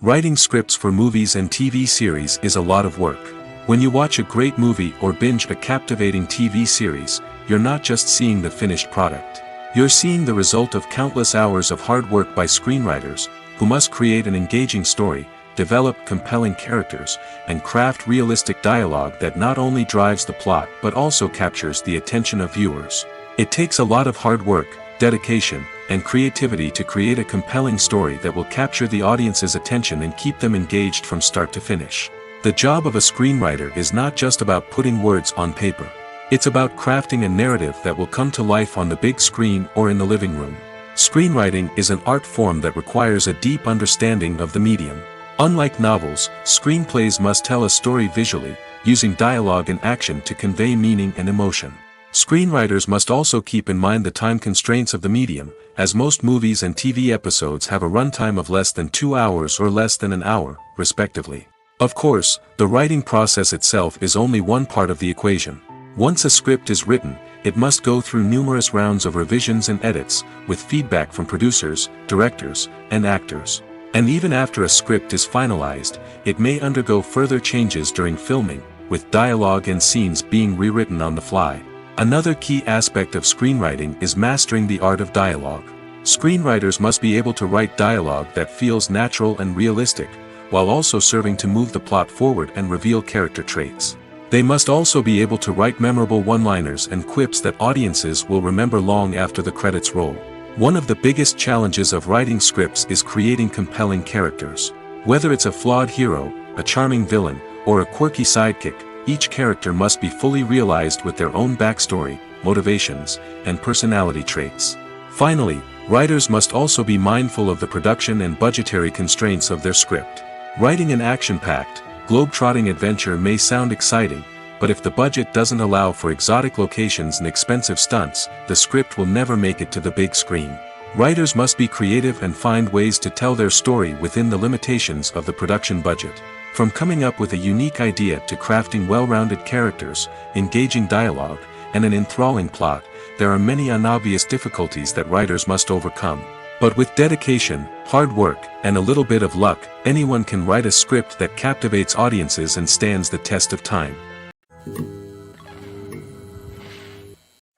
Writing scripts for movies and TV series is a lot of work. When you watch a great movie or binge a captivating TV series, you're not just seeing the finished product. You're seeing the result of countless hours of hard work by screenwriters, who must create an engaging story, develop compelling characters, and craft realistic dialogue that not only drives the plot but also captures the attention of viewers. It takes a lot of hard work, dedication, and creativity to create a compelling story that will capture the audience's attention and keep them engaged from start to finish. The job of a screenwriter is not just about putting words on paper. It's about crafting a narrative that will come to life on the big screen or in the living room. Screenwriting is an art form that requires a deep understanding of the medium. Unlike novels, screenplays must tell a story visually, using dialogue and action to convey meaning and emotion. Screenwriters must also keep in mind the time constraints of the medium, as most movies and TV episodes have a runtime of less than 2 hours or less than an hour, respectively. Of course, the writing process itself is only one part of the equation. Once a script is written, it must go through numerous rounds of revisions and edits, with feedback from producers, directors, and actors. And even after a script is finalized, it may undergo further changes during filming, with dialogue and scenes being rewritten on the fly. Another key aspect of screenwriting is mastering the art of dialogue. Screenwriters must be able to write dialogue that feels natural and realistic, while also serving to move the plot forward and reveal character traits. They must also be able to write memorable one-liners and quips that audiences will remember long after the credits roll. One of the biggest challenges of writing scripts is creating compelling characters. Whether it's a flawed hero, a charming villain, or a quirky sidekick, each character must be fully realized with their own backstory, motivations, and personality traits. Finally, writers must also be mindful of the production and budgetary constraints of their script. Writing an action-packed, globe-trotting adventure may sound exciting, but if the budget doesn't allow for exotic locations and expensive stunts, the script will never make it to the big screen. Writers must be creative and find ways to tell their story within the limitations of the production budget. From coming up with a unique idea to crafting well-rounded characters, engaging dialogue, and an enthralling plot, there are many unobvious difficulties that writers must overcome. But with dedication, hard work, and a little bit of luck, anyone can write a script that captivates audiences and stands the test of time.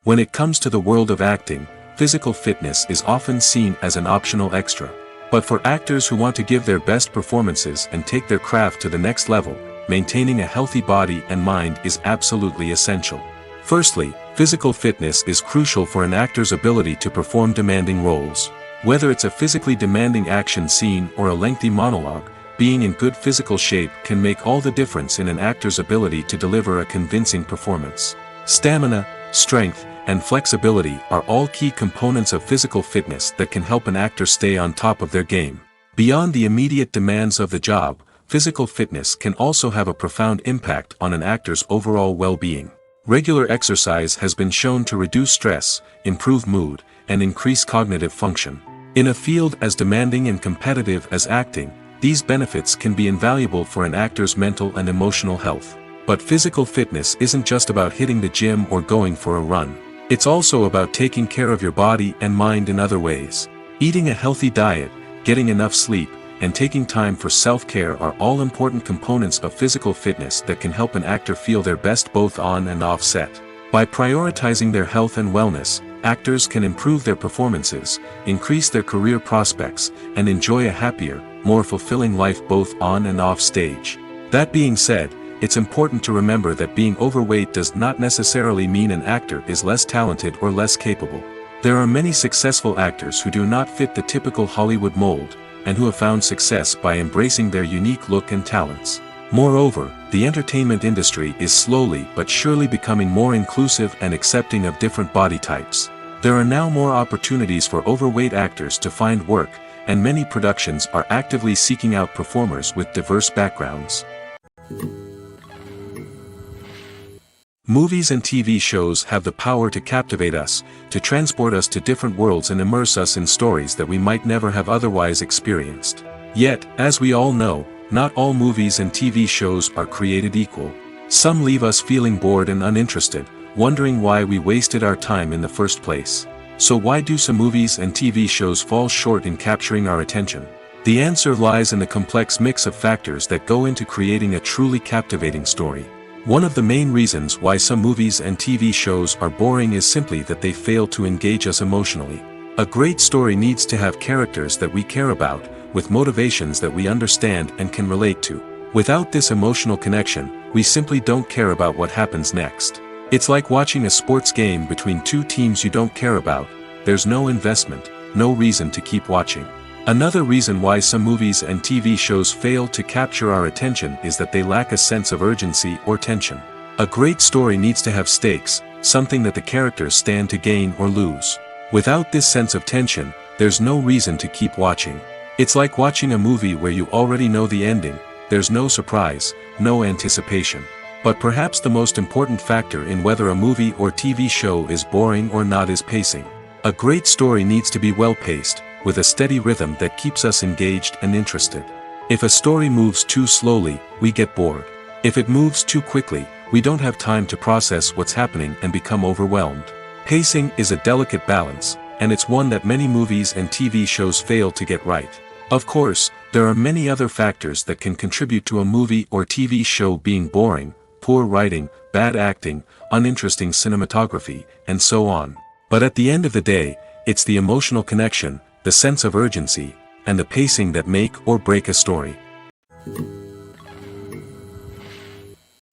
When it comes to the world of acting, physical fitness is often seen as an optional extra. But for actors who want to give their best performances and take their craft to the next level, maintaining a healthy body and mind is absolutely essential. Firstly, physical fitness is crucial for an actor's ability to perform demanding roles. Whether it's a physically demanding action scene or a lengthy monologue, being in good physical shape can make all the difference in an actor's ability to deliver a convincing performance. Stamina, strength, and flexibility are all key components of physical fitness that can help an actor stay on top of their game. Beyond the immediate demands of the job, physical fitness can also have a profound impact on an actor's overall well-being. Regular exercise has been shown to reduce stress, improve mood, and increase cognitive function. In a field as demanding and competitive as acting, these benefits can be invaluable for an actor's mental and emotional health. But physical fitness isn't just about hitting the gym or going for a run. It's also about taking care of your body and mind in other ways. Eating a healthy diet, getting enough sleep, and taking time for self-care are all important components of physical fitness that can help an actor feel their best both on and off set. By prioritizing their health and wellness, actors can improve their performances, increase their career prospects, and enjoy a happier, more fulfilling life both on and off stage. That being said, it's important to remember that being overweight does not necessarily mean an actor is less talented or less capable. There are many successful actors who do not fit the typical Hollywood mold, and who have found success by embracing their unique look and talents. Moreover, the entertainment industry is slowly but surely becoming more inclusive and accepting of different body types. There are now more opportunities for overweight actors to find work, and many productions are actively seeking out performers with diverse backgrounds. Movies and TV shows have the power to captivate us, to transport us to different worlds and immerse us in stories that we might never have otherwise experienced. Yet, as we all know, not all movies and TV shows are created equal. Some leave us feeling bored and uninterested, wondering why we wasted our time in the first place. So why do some movies and TV shows fall short in capturing our attention? The answer lies in the complex mix of factors that go into creating a truly captivating story. One of the main reasons why some movies and TV shows are boring is simply that they fail to engage us emotionally. A great story needs to have characters that we care about, with motivations that we understand and can relate to. Without this emotional connection, we simply don't care about what happens next. It's like watching a sports game between two teams you don't care about. There's no investment, no reason to keep watching. Another reason why some movies and TV shows fail to capture our attention is that they lack a sense of urgency or tension. A great story needs to have stakes, something that the characters stand to gain or lose. Without this sense of tension, there's no reason to keep watching. It's like watching a movie where you already know the ending. There's no surprise, no anticipation. But perhaps the most important factor in whether a movie or TV show is boring or not is pacing. A great story needs to be well-paced, with a steady rhythm that keeps us engaged and interested. If a story moves too slowly, we get bored. If it moves too quickly, we don't have time to process what's happening and become overwhelmed. Pacing is a delicate balance, and it's one that many movies and TV shows fail to get right. Of course, there are many other factors that can contribute to a movie or TV show being boring: poor writing, bad acting, uninteresting cinematography, and so on. But at the end of the day, it's the emotional connection, the sense of urgency, and the pacing that make or break a story.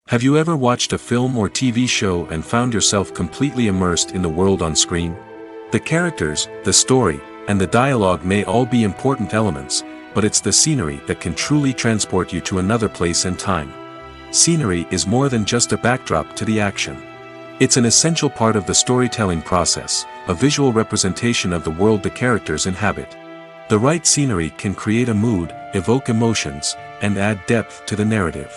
Have you ever watched a film or TV show and found yourself completely immersed in the world on screen? The characters, the story, and the dialogue may all be important elements, but it's the scenery that can truly transport you to another place and time. Scenery is more than just a backdrop to the action. It's an essential part of the storytelling process, a visual representation of the world the characters inhabit. The right scenery can create a mood, evoke emotions, and add depth to the narrative.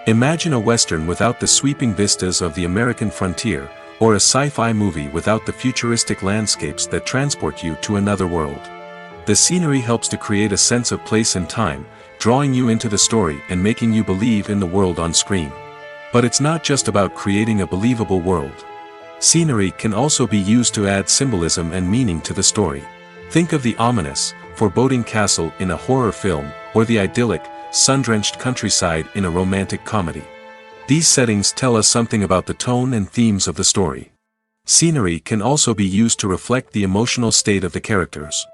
Imagine a Western without the sweeping vistas of the American frontier, or a sci-fi movie without the futuristic landscapes that transport you to another world. The scenery helps to create a sense of place and time, drawing you into the story and making you believe in the world on screen. But it's not just about creating a believable world. Scenery can also be used to add symbolism and meaning to the story. Think of the ominous, foreboding castle in a horror film, or the idyllic, sun-drenched countryside in a romantic comedy. These settings tell us something about the tone and themes of the story. Scenery can also be used to reflect the emotional state of the characters.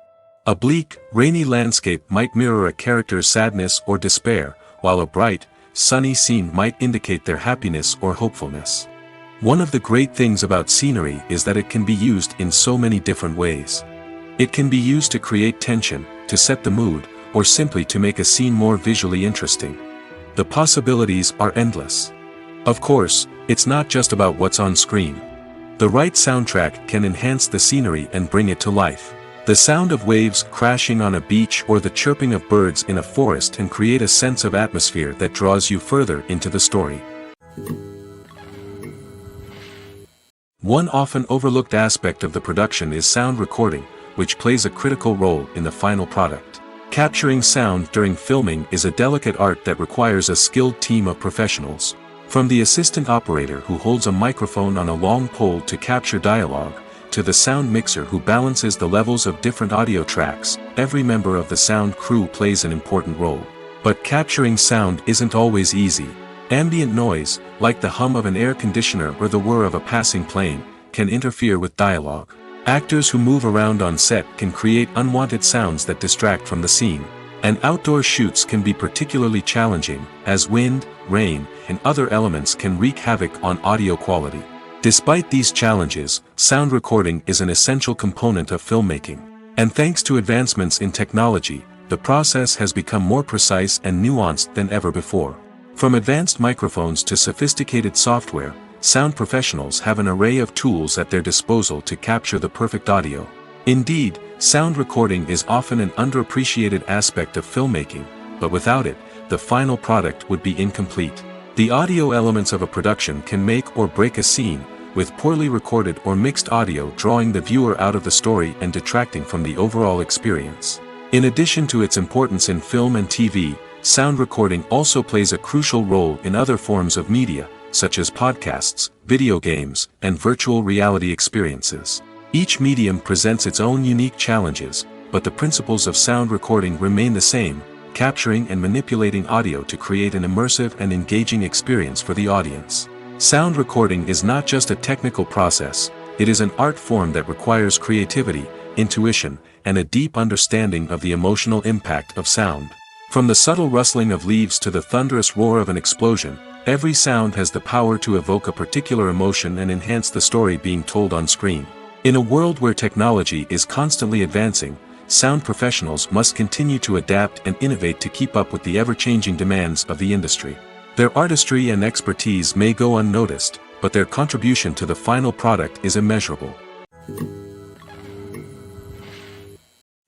A bleak, rainy landscape might mirror a character's sadness or despair, while a bright, sunny scene might indicate their happiness or hopefulness. One of the great things about scenery is that it can be used in so many different ways. It can be used to create tension, to set the mood, or simply to make a scene more visually interesting. The possibilities are endless. Of course, it's not just about what's on screen. The right soundtrack can enhance the scenery and bring it to life. The sound of waves crashing on a beach or the chirping of birds in a forest can create a sense of atmosphere that draws you further into the story. One often overlooked aspect of the production is sound recording, which plays a critical role in the final product. Capturing sound during filming is a delicate art that requires a skilled team of professionals. From the assistant operator who holds a microphone on a long pole to capture dialogue, to the sound mixer who balances the levels of different audio tracks, every member of the sound crew plays an important role. But capturing sound isn't always easy. Ambient noise, like the hum of an air conditioner or the whir of a passing plane, can interfere with dialogue. Actors who move around on set can create unwanted sounds that distract from the scene. And outdoor shoots can be particularly challenging, as wind, rain, and other elements can wreak havoc on audio quality. Despite these challenges, sound recording is an essential component of filmmaking. And thanks to advancements in technology, the process has become more precise and nuanced than ever before. From advanced microphones to sophisticated software, sound professionals have an array of tools at their disposal to capture the perfect audio. Indeed, sound recording is often an underappreciated aspect of filmmaking, but without it, the final product would be incomplete. The audio elements of a production can make or break a scene, with poorly recorded or mixed audio drawing the viewer out of the story and detracting from the overall experience. In addition to its importance in film and TV, sound recording also plays a crucial role in other forms of media, such as podcasts, video games, and virtual reality experiences. Each medium presents its own unique challenges, but the principles of sound recording remain the same, capturing and manipulating audio to create an immersive and engaging experience for the audience. Sound recording is not just a technical process, it is an art form that requires creativity, intuition, and a deep understanding of the emotional impact of sound. From the subtle rustling of leaves to the thunderous roar of an explosion, every sound has the power to evoke a particular emotion and enhance the story being told on screen. In a world where technology is constantly advancing, sound professionals must continue to adapt and innovate to keep up with the ever-changing demands of the industry. Their artistry and expertise may go unnoticed, but their contribution to the final product is immeasurable.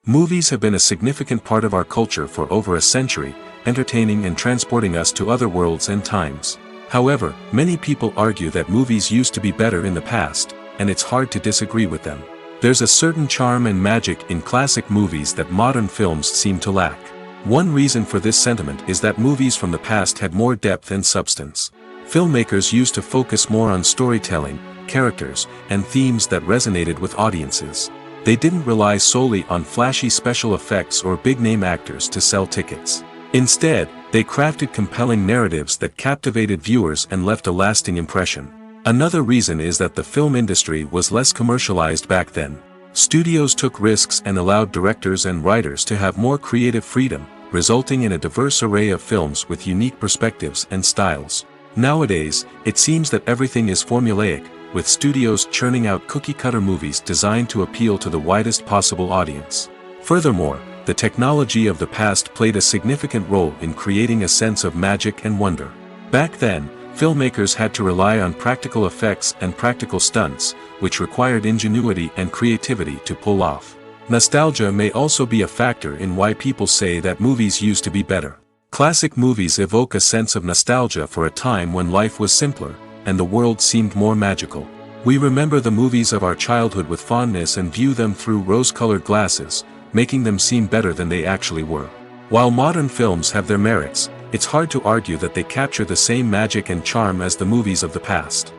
Movies have been a significant part of our culture for over a century, entertaining and transporting us to other worlds and times. However, many people argue that movies used to be better in the past, and it's hard to disagree with them. There's a certain charm and magic in classic movies that modern films seem to lack. One reason for this sentiment is that movies from the past had more depth and substance. Filmmakers used to focus more on storytelling, characters, and themes that resonated with audiences. They didn't rely solely on flashy special effects or big-name actors to sell tickets. Instead, they crafted compelling narratives that captivated viewers and left a lasting impression. Another reason is that the film industry was less commercialized back then. Studios took risks and allowed directors and writers to have more creative freedom, resulting in a diverse array of films with unique perspectives and styles. Nowadays, it seems that everything is formulaic, with studios churning out cookie-cutter movies designed to appeal to the widest possible audience. Furthermore, the technology of the past played a significant role in creating a sense of magic and wonder. Back then, filmmakers had to rely on practical effects and practical stunts, which required ingenuity and creativity to pull off. Nostalgia may also be a factor in why people say that movies used to be better. Classic movies evoke a sense of nostalgia for a time when life was simpler, and the world seemed more magical. We remember the movies of our childhood with fondness and view them through rose-colored glasses, making them seem better than they actually were. While modern films have their merits, it's hard to argue that they capture the same magic and charm as the movies of the past.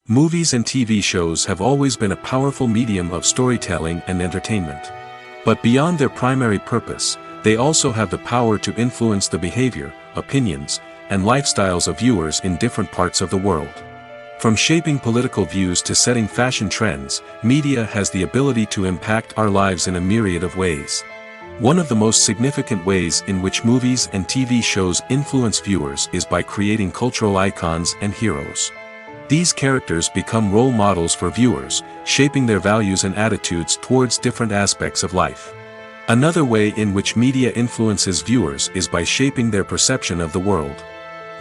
Movies and TV shows have always been a powerful medium of storytelling and entertainment. But beyond their primary purpose, they also have the power to influence the behavior, opinions, and lifestyles of viewers in different parts of the world. From shaping political views to setting fashion trends, media has the ability to impact our lives in a myriad of ways. One of the most significant ways in which movies and TV shows influence viewers is by creating cultural icons and heroes. These characters become role models for viewers, shaping their values and attitudes towards different aspects of life. Another way in which media influences viewers is by shaping their perception of the world.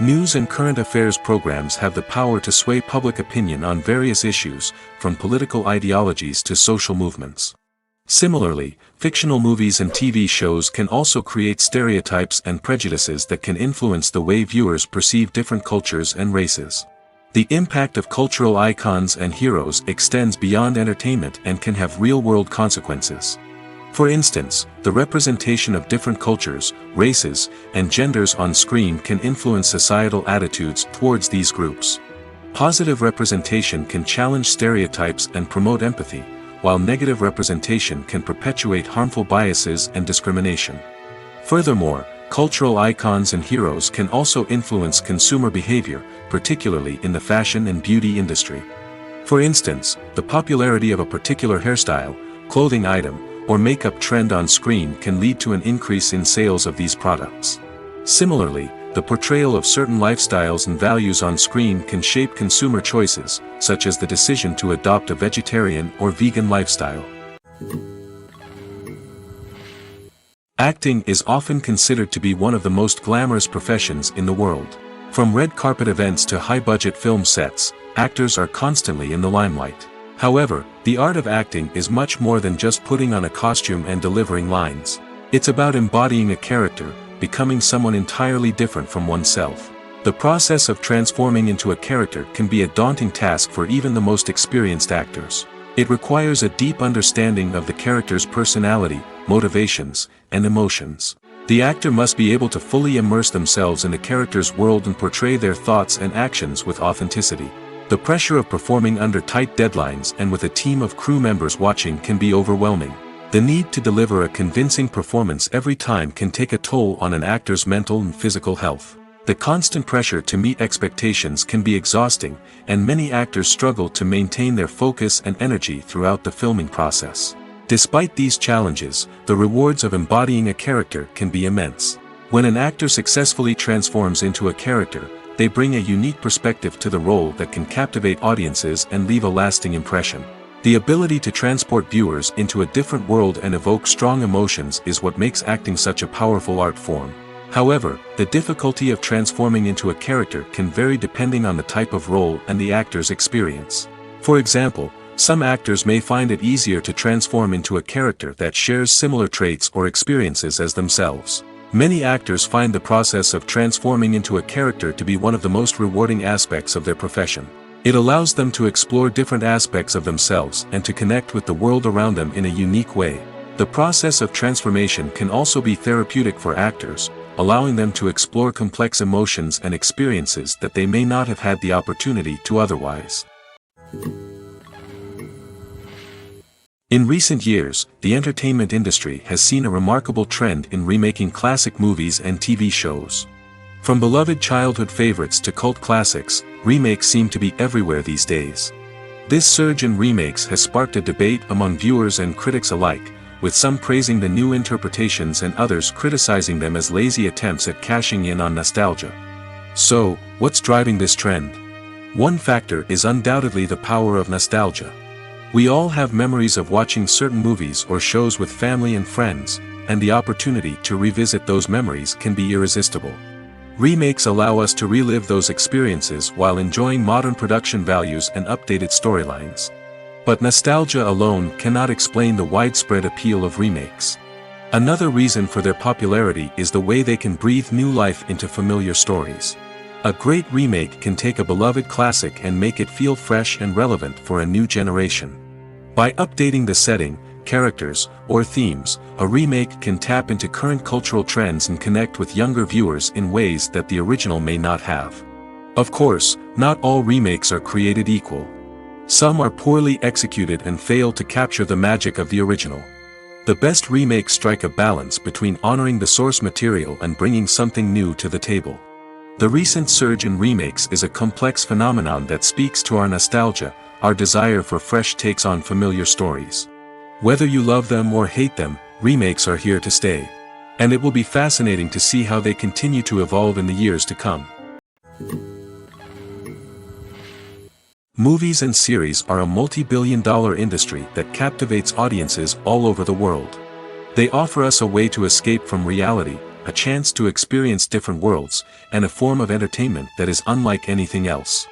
News and current affairs programs have the power to sway public opinion on various issues, from political ideologies to social movements. Similarly, fictional movies and TV shows can also create stereotypes and prejudices that can influence the way viewers perceive different cultures and races. The impact of cultural icons and heroes extends beyond entertainment and can have real-world consequences. For instance, the representation of different cultures, races, and genders on screen can influence societal attitudes towards these groups. Positive representation can challenge stereotypes and promote empathy, while negative representation can perpetuate harmful biases and discrimination. Furthermore, cultural icons and heroes can also influence consumer behavior, particularly in the fashion and beauty industry. For instance, the popularity of a particular hairstyle, clothing item, or makeup trend on screen can lead to an increase in sales of these products. Similarly, the portrayal of certain lifestyles and values on screen can shape consumer choices, such as the decision to adopt a vegetarian or vegan lifestyle. Acting is often considered to be one of the most glamorous professions in the world. From red carpet events to high-budget film sets, actors are constantly in the limelight. However, the art of acting is much more than just putting on a costume and delivering lines. It's about embodying a character, becoming someone entirely different from oneself. The process of transforming into a character can be a daunting task for even the most experienced actors. It requires a deep understanding of the character's personality, motivations, and emotions. The actor must be able to fully immerse themselves in the character's world and portray their thoughts and actions with authenticity. The pressure of performing under tight deadlines and with a team of crew members watching can be overwhelming. The need to deliver a convincing performance every time can take a toll on an actor's mental and physical health. The constant pressure to meet expectations can be exhausting, and many actors struggle to maintain their focus and energy throughout the filming process. Despite these challenges, the rewards of embodying a character can be immense. When an actor successfully transforms into a character, they bring a unique perspective to the role that can captivate audiences and leave a lasting impression. The ability to transport viewers into a different world and evoke strong emotions is what makes acting such a powerful art form. However, the difficulty of transforming into a character can vary depending on the type of role and the actor's experience. For example, some actors may find it easier to transform into a character that shares similar traits or experiences as themselves. Many actors find the process of transforming into a character to be one of the most rewarding aspects of their profession. It allows them to explore different aspects of themselves and to connect with the world around them in a unique way. The process of transformation can also be therapeutic for actors, allowing them to explore complex emotions and experiences that they may not have had the opportunity to otherwise. In recent years, the entertainment industry has seen a remarkable trend in remaking classic movies and TV shows. From beloved childhood favorites to cult classics, remakes seem to be everywhere these days. This surge in remakes has sparked a debate among viewers and critics alike, with some praising the new interpretations and others criticizing them as lazy attempts at cashing in on nostalgia. So, what's driving this trend? One factor is undoubtedly the power of nostalgia. We all have memories of watching certain movies or shows with family and friends, and the opportunity to revisit those memories can be irresistible. Remakes allow us to relive those experiences while enjoying modern production values and updated storylines. But nostalgia alone cannot explain the widespread appeal of remakes. Another reason for their popularity is the way they can breathe new life into familiar stories. A great remake can take a beloved classic and make it feel fresh and relevant for a new generation. By updating the setting, characters, or themes, a remake can tap into current cultural trends and connect with younger viewers in ways that the original may not have. Of course, not all remakes are created equal. Some are poorly executed and fail to capture the magic of the original. The best remakes strike a balance between honoring the source material and bringing something new to the table. The recent surge in remakes is a complex phenomenon that speaks to our nostalgia, our desire for fresh takes on familiar stories. Whether you love them or hate them, remakes are here to stay. And it will be fascinating to see how they continue to evolve in the years to come. Movies and series are a multi-billion-dollar industry that captivates audiences all over the world. They offer us a way to escape from reality, a chance to experience different worlds, and a form of entertainment that is unlike anything else.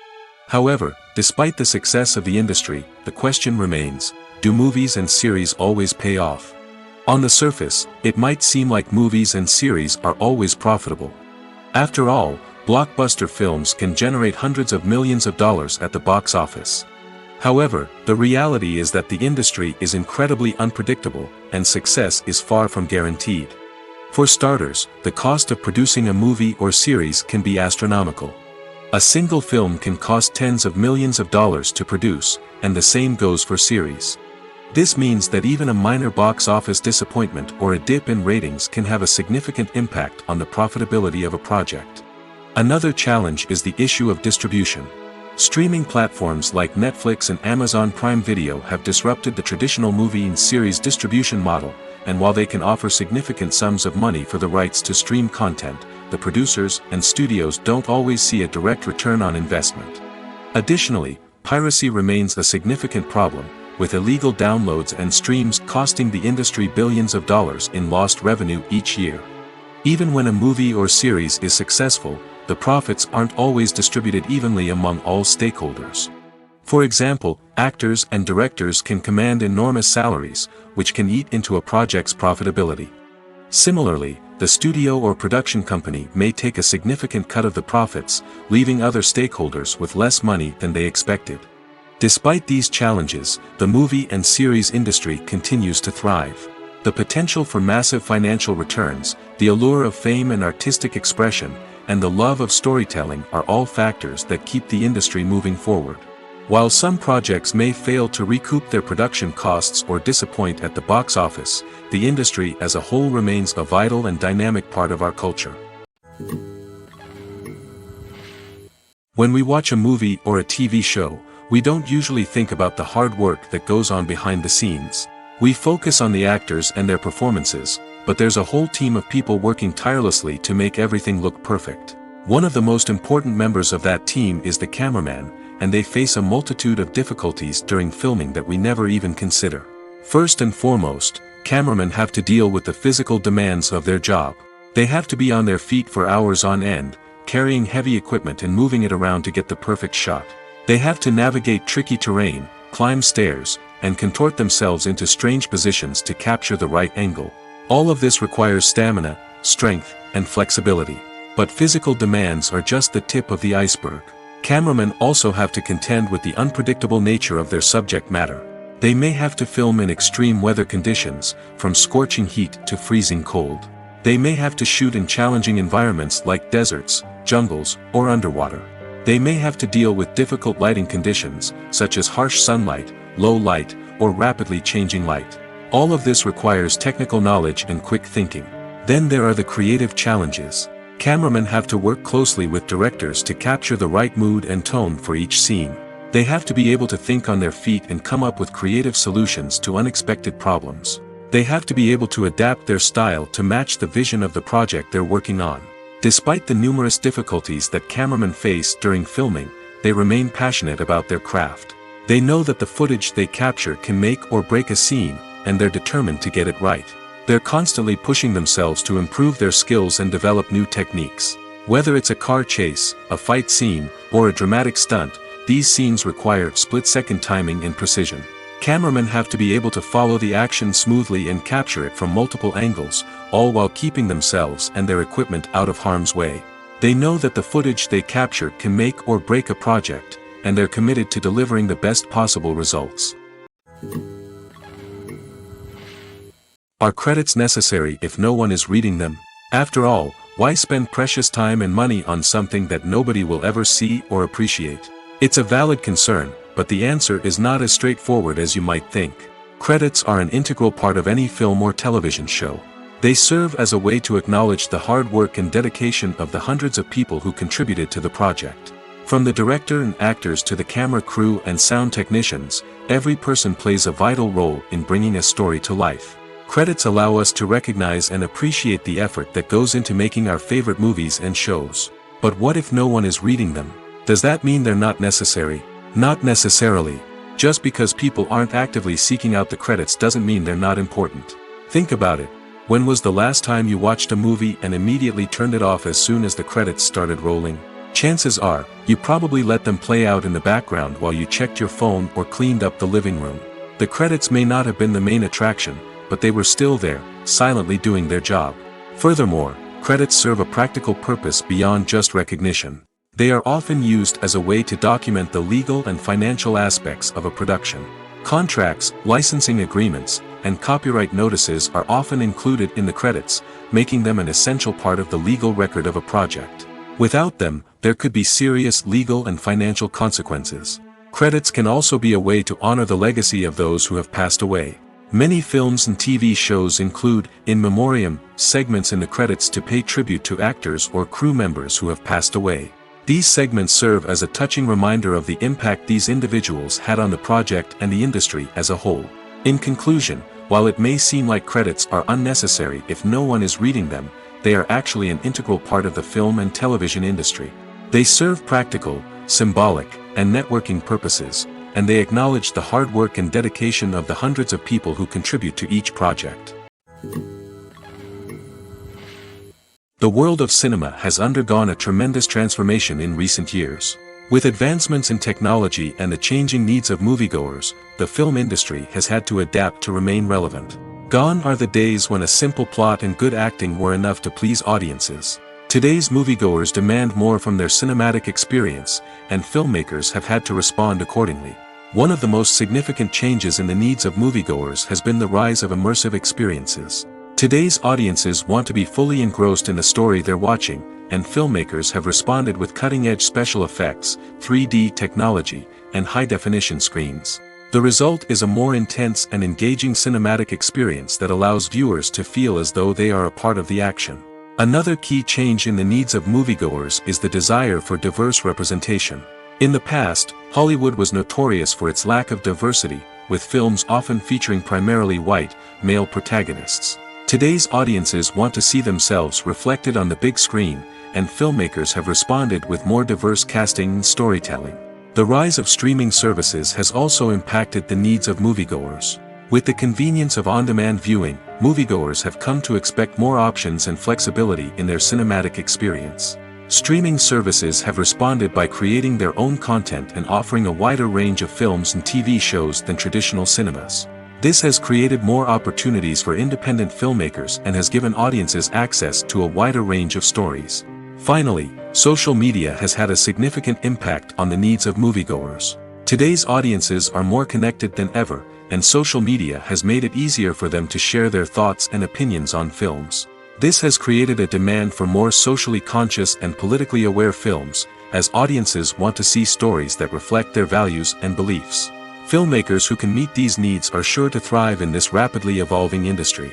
However, despite the success of the industry, the question remains, do movies and series always pay off? On the surface, it might seem like movies and series are always profitable. After all, blockbuster films can generate hundreds of millions of dollars at the box office. However, the reality is that the industry is incredibly unpredictable, and success is far from guaranteed. For starters, the cost of producing a movie or series can be astronomical. A single film can cost tens of millions of dollars to produce, and the same goes for series. This means that even a minor box office disappointment or a dip in ratings can have a significant impact on the profitability of a project. Another challenge is the issue of distribution. Streaming platforms like Netflix and Amazon Prime Video have disrupted the traditional movie and series distribution model, and while they can offer significant sums of money for the rights to stream content, the producers and studios don't always see a direct return on investment. Additionally, piracy remains a significant problem, with illegal downloads and streams costing the industry billions of dollars in lost revenue each year. Even when a movie or series is successful, the profits aren't always distributed evenly among all stakeholders. For example, actors and directors can command enormous salaries, which can eat into a project's profitability. Similarly, the studio or production company may take a significant cut of the profits, leaving other stakeholders with less money than they expected. Despite these challenges, the movie and series industry continues to thrive. The potential for massive financial returns, the allure of fame and artistic expression, and the love of storytelling are all factors that keep the industry moving forward. While some projects may fail to recoup their production costs or disappoint at the box office, the industry as a whole remains a vital and dynamic part of our culture. When we watch a movie or a TV show, we don't usually think about the hard work that goes on behind the scenes. We focus on the actors and their performances, but there's a whole team of people working tirelessly to make everything look perfect. One of the most important members of that team is the cameraman, and they face a multitude of difficulties during filming that we never even consider. First and foremost, cameramen have to deal with the physical demands of their job. They have to be on their feet for hours on end, carrying heavy equipment and moving it around to get the perfect shot. They have to navigate tricky terrain, climb stairs, and contort themselves into strange positions to capture the right angle. All of this requires stamina, strength, and flexibility. But physical demands are just the tip of the iceberg. Cameramen also have to contend with the unpredictable nature of their subject matter. They may have to film in extreme weather conditions, from scorching heat to freezing cold. They may have to shoot in challenging environments like deserts, jungles, or underwater. They may have to deal with difficult lighting conditions, such as harsh sunlight, low light, or rapidly changing light. All of this requires technical knowledge and quick thinking. Then there are the creative challenges. Cameramen have to work closely with directors to capture the right mood and tone for each scene. They have to be able to think on their feet and come up with creative solutions to unexpected problems. They have to be able to adapt their style to match the vision of the project they're working on. Despite the numerous difficulties that cameramen face during filming, they remain passionate about their craft. They know that the footage they capture can make or break a scene, and they're determined to get it right. They're constantly pushing themselves to improve their skills and develop new techniques. Whether it's a car chase, a fight scene, or a dramatic stunt, these scenes require split-second timing and precision. Cameramen have to be able to follow the action smoothly and capture it from multiple angles, all while keeping themselves and their equipment out of harm's way. They know that the footage they capture can make or break a project, and they're committed to delivering the best possible results. Are credits necessary if no one is reading them? After all, why spend precious time and money on something that nobody will ever see or appreciate? It's a valid concern, but the answer is not as straightforward as you might think. Credits are an integral part of any film or television show. They serve as a way to acknowledge the hard work and dedication of the hundreds of people who contributed to the project. From the director and actors to the camera crew and sound technicians, every person plays a vital role in bringing a story to life. Credits allow us to recognize and appreciate the effort that goes into making our favorite movies and shows. But what if no one is reading them? Does that mean they're not necessary? Not necessarily. Just because people aren't actively seeking out the credits doesn't mean they're not important. Think about it. When was the last time you watched a movie and immediately turned it off as soon as the credits started rolling? Chances are, you probably let them play out in the background while you checked your phone or cleaned up the living room. The credits may not have been the main attraction, but they were still there, silently doing their job. Furthermore, credits serve a practical purpose beyond just recognition. They are often used as a way to document the legal and financial aspects of a production. Contracts, licensing agreements, and copyright notices are often included in the credits, making them an essential part of the legal record of a project. Without them, there could be serious legal and financial consequences. Credits can also be a way to honor the legacy of those who have passed away. Many films and TV shows include, in memoriam, segments in the credits to pay tribute to actors or crew members who have passed away. These segments serve as a touching reminder of the impact these individuals had on the project and the industry as a whole. In conclusion, while it may seem like credits are unnecessary if no one is reading them, they are actually an integral part of the film and television industry. They serve practical, symbolic, and networking purposes, and they acknowledge the hard work and dedication of the hundreds of people who contribute to each project. The world of cinema has undergone a tremendous transformation in recent years. With advancements in technology and the changing needs of moviegoers, the film industry has had to adapt to remain relevant. Gone are the days when a simple plot and good acting were enough to please audiences. Today's moviegoers demand more from their cinematic experience, and filmmakers have had to respond accordingly. One of the most significant changes in the needs of moviegoers has been the rise of immersive experiences. Today's audiences want to be fully engrossed in the story they're watching, and filmmakers have responded with cutting-edge special effects, 3D technology, and high-definition screens. The result is a more intense and engaging cinematic experience that allows viewers to feel as though they are a part of the action. Another key change in the needs of moviegoers is the desire for diverse representation. In the past, Hollywood was notorious for its lack of diversity, with films often featuring primarily white, male protagonists. Today's audiences want to see themselves reflected on the big screen, and filmmakers have responded with more diverse casting and storytelling. The rise of streaming services has also impacted the needs of moviegoers. With the convenience of on-demand viewing, moviegoers have come to expect more options and flexibility in their cinematic experience. Streaming services have responded by creating their own content and offering a wider range of films and TV shows than traditional cinemas. This has created more opportunities for independent filmmakers and has given audiences access to a wider range of stories. Finally, social media has had a significant impact on the needs of moviegoers. Today's audiences are more connected than ever, and social media has made it easier for them to share their thoughts and opinions on films. This has created a demand for more socially conscious and politically aware films, as audiences want to see stories that reflect their values and beliefs. Filmmakers who can meet these needs are sure to thrive in this rapidly evolving industry.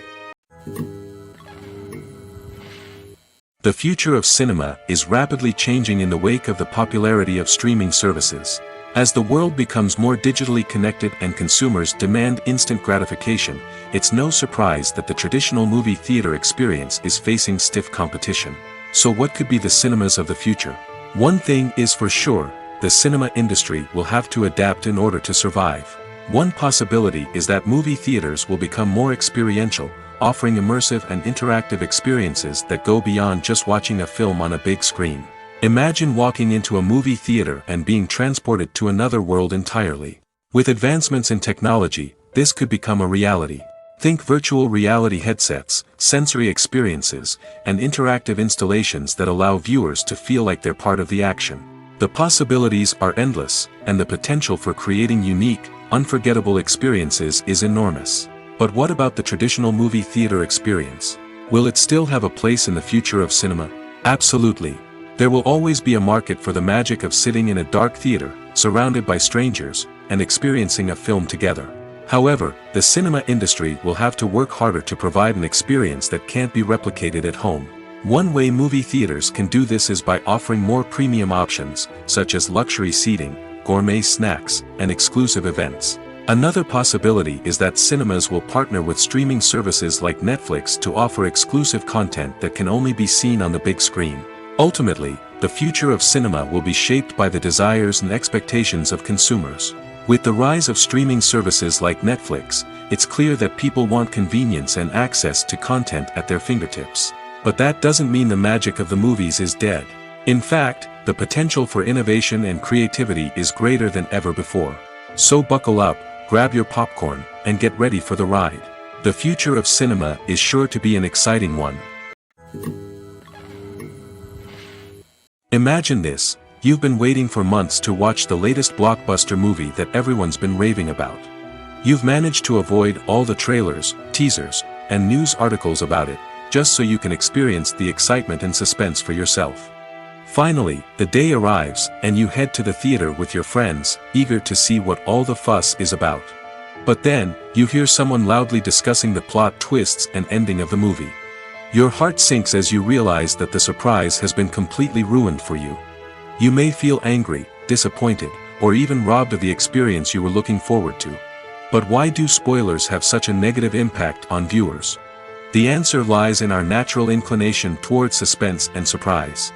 The future of cinema is rapidly changing in the wake of the popularity of streaming services. As the world becomes more digitally connected and consumers demand instant gratification, it's no surprise that the traditional movie theater experience is facing stiff competition. So what could be the cinemas of the future? One thing is for sure, the cinema industry will have to adapt in order to survive. One possibility is that movie theaters will become more experiential, offering immersive and interactive experiences that go beyond just watching a film on a big screen. Imagine walking into a movie theater and being transported to another world entirely. With advancements in technology, this could become a reality. Think virtual reality headsets, sensory experiences, and interactive installations that allow viewers to feel like they're part of the action. The possibilities are endless, and the potential for creating unique, unforgettable experiences is enormous. But what about the traditional movie theater experience? Will it still have a place in the future of cinema? Absolutely. There will always be a market for the magic of sitting in a dark theater, surrounded by strangers, and experiencing a film together. However, the cinema industry will have to work harder to provide an experience that can't be replicated at home. One way movie theaters can do this is by offering more premium options, such as luxury seating, gourmet snacks, and exclusive events. Another possibility is that cinemas will partner with streaming services like Netflix to offer exclusive content that can only be seen on the big screen. Ultimately, the future of cinema will be shaped by the desires and expectations of consumers. With the rise of streaming services like Netflix, it's clear that people want convenience and access to content at their fingertips. But that doesn't mean the magic of the movies is dead. In fact, the potential for innovation and creativity is greater than ever before. So buckle up, grab your popcorn, and get ready for the ride. The future of cinema is sure to be an exciting one. Imagine this: you've been waiting for months to watch the latest blockbuster movie that everyone's been raving about. You've managed to avoid all the trailers, teasers, and news articles about it, just so you can experience the excitement and suspense for yourself. Finally, the day arrives, and you head to the theater with your friends, eager to see what all the fuss is about. But then, you hear someone loudly discussing the plot twists and ending of the movie. Your heart sinks as you realize that the surprise has been completely ruined for you. You may feel angry, disappointed, or even robbed of the experience you were looking forward to. But why do spoilers have such a negative impact on viewers? The answer lies in our natural inclination toward suspense and surprise.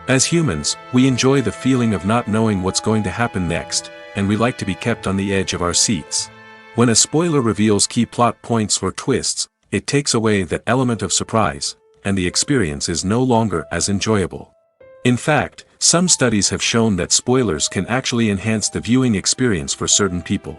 As humans, we enjoy the feeling of not knowing what's going to happen next, and we like to be kept on the edge of our seats. When a spoiler reveals key plot points or twists, it takes away that element of surprise, and the experience is no longer as enjoyable. In fact, some studies have shown that spoilers can actually enhance the viewing experience for certain people.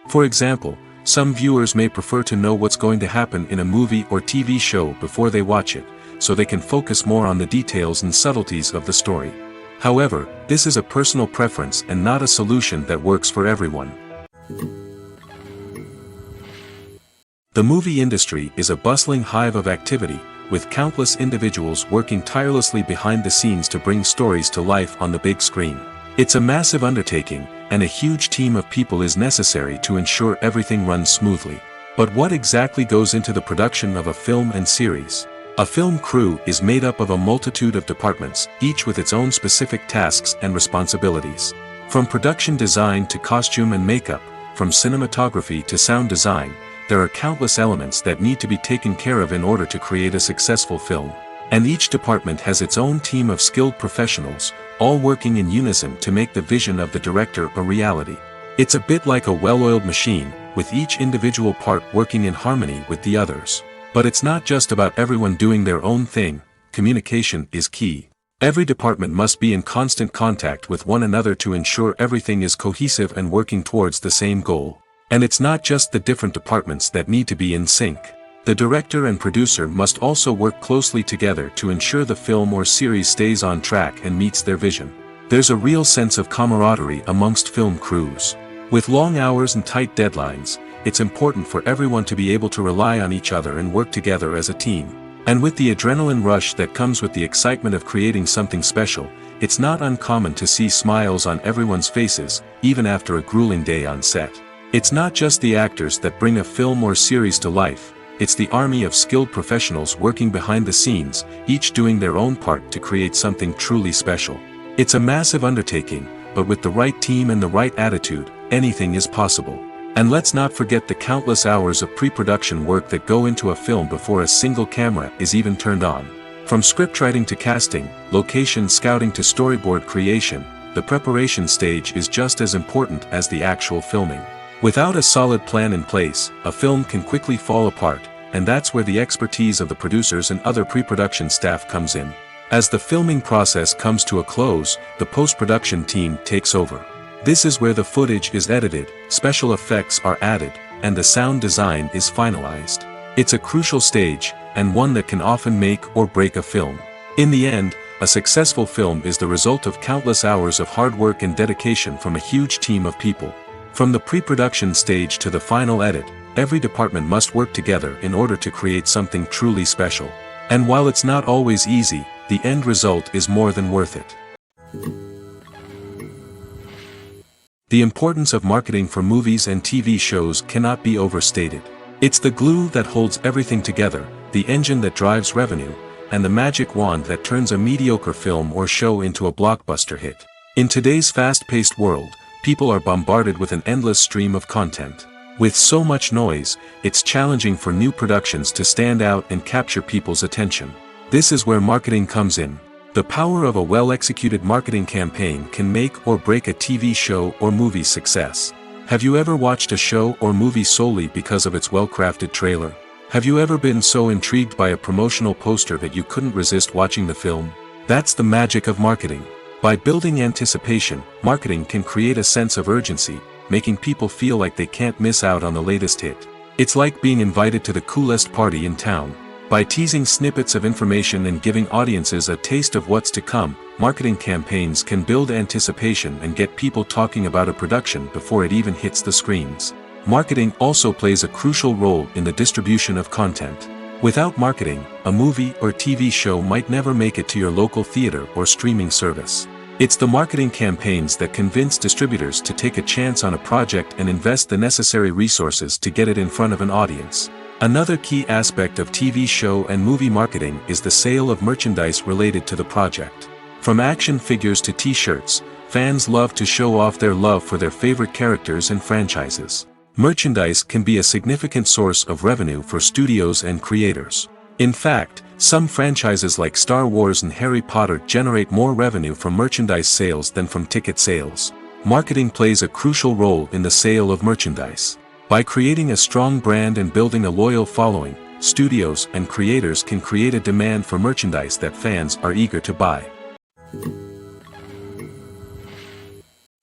For example, some viewers may prefer to know what's going to happen in a movie or TV show before they watch it, so they can focus more on the details and subtleties of the story. However, this is a personal preference and not a solution that works for everyone. The movie industry is a bustling hive of activity, with countless individuals working tirelessly behind the scenes to bring stories to life on the big screen. It's a massive undertaking, and a huge team of people is necessary to ensure everything runs smoothly. But what exactly goes into the production of a film and series? A film crew is made up of a multitude of departments, each with its own specific tasks and responsibilities. From production design to costume and makeup, from cinematography to sound design, there are countless elements that need to be taken care of in order to create a successful film. And each department has its own team of skilled professionals, all working in unison to make the vision of the director a reality. It's a bit like a well-oiled machine, with each individual part working in harmony with the others. But it's not just about everyone doing their own thing. Communication is key. Every department must be in constant contact with one another to ensure everything is cohesive and working towards the same goal. And it's not just the different departments that need to be in sync. The director and producer must also work closely together to ensure the film or series stays on track and meets their vision. There's a real sense of camaraderie amongst film crews. With long hours and tight deadlines, it's important for everyone to be able to rely on each other and work together as a team. And with the adrenaline rush that comes with the excitement of creating something special, it's not uncommon to see smiles on everyone's faces, even after a grueling day on set. It's not just the actors that bring a film or series to life, it's the army of skilled professionals working behind the scenes, each doing their own part to create something truly special. It's a massive undertaking, but with the right team and the right attitude, anything is possible. And let's not forget the countless hours of pre-production work that go into a film before a single camera is even turned on. From scriptwriting to casting, location scouting to storyboard creation, the preparation stage is just as important as the actual filming. Without a solid plan in place, a film can quickly fall apart, and that's where the expertise of the producers and other pre-production staff comes in. As the filming process comes to a close, the post-production team takes over. This is where the footage is edited, special effects are added, and the sound design is finalized. It's a crucial stage, and one that can often make or break a film. In the end, a successful film is the result of countless hours of hard work and dedication from a huge team of people. From the pre-production stage to the final edit, every department must work together in order to create something truly special. And while it's not always easy, the end result is more than worth it. The importance of marketing for movies and TV shows cannot be overstated. It's the glue that holds everything together, the engine that drives revenue, and the magic wand that turns a mediocre film or show into a blockbuster hit. In today's fast-paced world, people are bombarded with an endless stream of content. With so much noise, it's challenging for new productions to stand out and capture people's attention. This is where marketing comes in. The power of a well-executed marketing campaign can make or break a TV show or movie's success. Have you ever watched a show or movie solely because of its well-crafted trailer? Have you ever been so intrigued by a promotional poster that you couldn't resist watching the film? That's the magic of marketing. By building anticipation, marketing can create a sense of urgency, making people feel like they can't miss out on the latest hit. It's like being invited to the coolest party in town. By teasing snippets of information and giving audiences a taste of what's to come, marketing campaigns can build anticipation and get people talking about a production before it even hits the screens. Marketing also plays a crucial role in the distribution of content. Without marketing, a movie or TV show might never make it to your local theater or streaming service. It's the marketing campaigns that convince distributors to take a chance on a project and invest the necessary resources to get it in front of an audience. Another key aspect of TV show and movie marketing is the sale of merchandise related to the project. From action figures to t-shirts, fans love to show off their love for their favorite characters and franchises. Merchandise can be a significant source of revenue for studios and creators. In fact, some franchises like Star Wars and Harry Potter generate more revenue from merchandise sales than from ticket sales. Marketing plays a crucial role in the sale of merchandise. By creating a strong brand and building a loyal following, studios and creators can create a demand for merchandise that fans are eager to buy.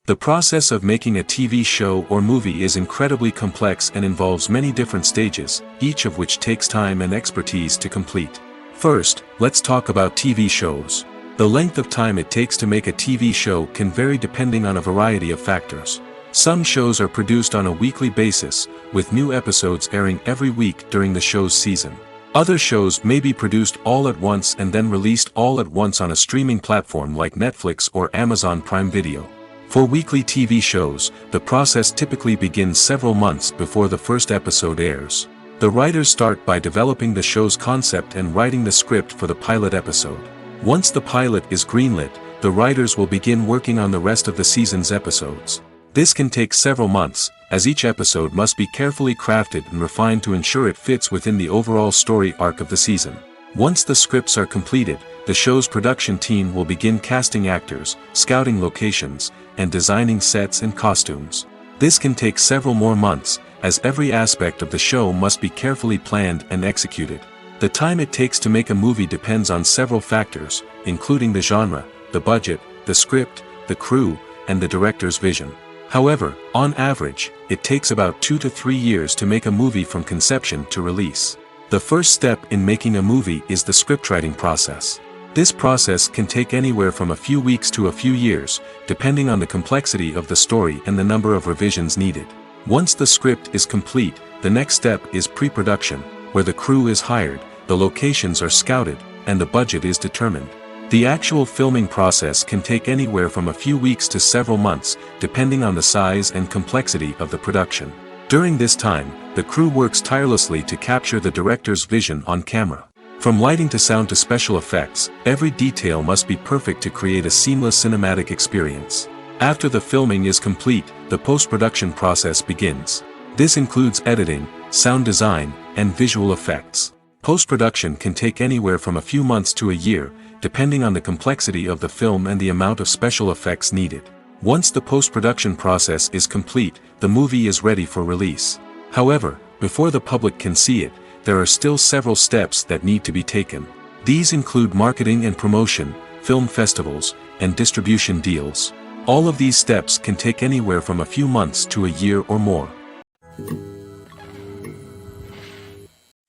The process of making a TV show or movie is incredibly complex and involves many different stages, each of which takes time and expertise to complete. First, let's talk about TV shows. The length of time it takes to make a TV show can vary depending on a variety of factors. Some shows are produced on a weekly basis, with new episodes airing every week during the show's season. Other shows may be produced all at once and then released all at once on a streaming platform like Netflix or Amazon Prime Video. For weekly TV shows, the process typically begins several months before the first episode airs. The writers start by developing the show's concept and writing the script for the pilot episode. Once the pilot is greenlit, the writers will begin working on the rest of the season's episodes. This can take several months, as each episode must be carefully crafted and refined to ensure it fits within the overall story arc of the season. Once the scripts are completed, the show's production team will begin casting actors, scouting locations, and designing sets and costumes. This can take several more months, as every aspect of the show must be carefully planned and executed. The time it takes to make a movie depends on several factors, including the genre, the budget, the script, the crew, and the director's vision. However, on average, it takes about 2 to 3 years to make a movie from conception to release. The first step in making a movie is the scriptwriting process. This process can take anywhere from a few weeks to a few years, depending on the complexity of the story and the number of revisions needed. Once the script is complete, the next step is pre-production, where the crew is hired, the locations are scouted, and the budget is determined. The actual filming process can take anywhere from a few weeks to several months, depending on the size and complexity of the production. During this time, the crew works tirelessly to capture the director's vision on camera. From lighting to sound to special effects, every detail must be perfect to create a seamless cinematic experience. After the filming is complete, the post-production process begins. This includes editing, sound design, and visual effects. Post-production can take anywhere from a few months to a year, depending on the complexity of the film and the amount of special effects needed. Once the post-production process is complete, the movie is ready for release. However, before the public can see it, there are still several steps that need to be taken. These include marketing and promotion, film festivals, and distribution deals. All of these steps can take anywhere from a few months to a year or more.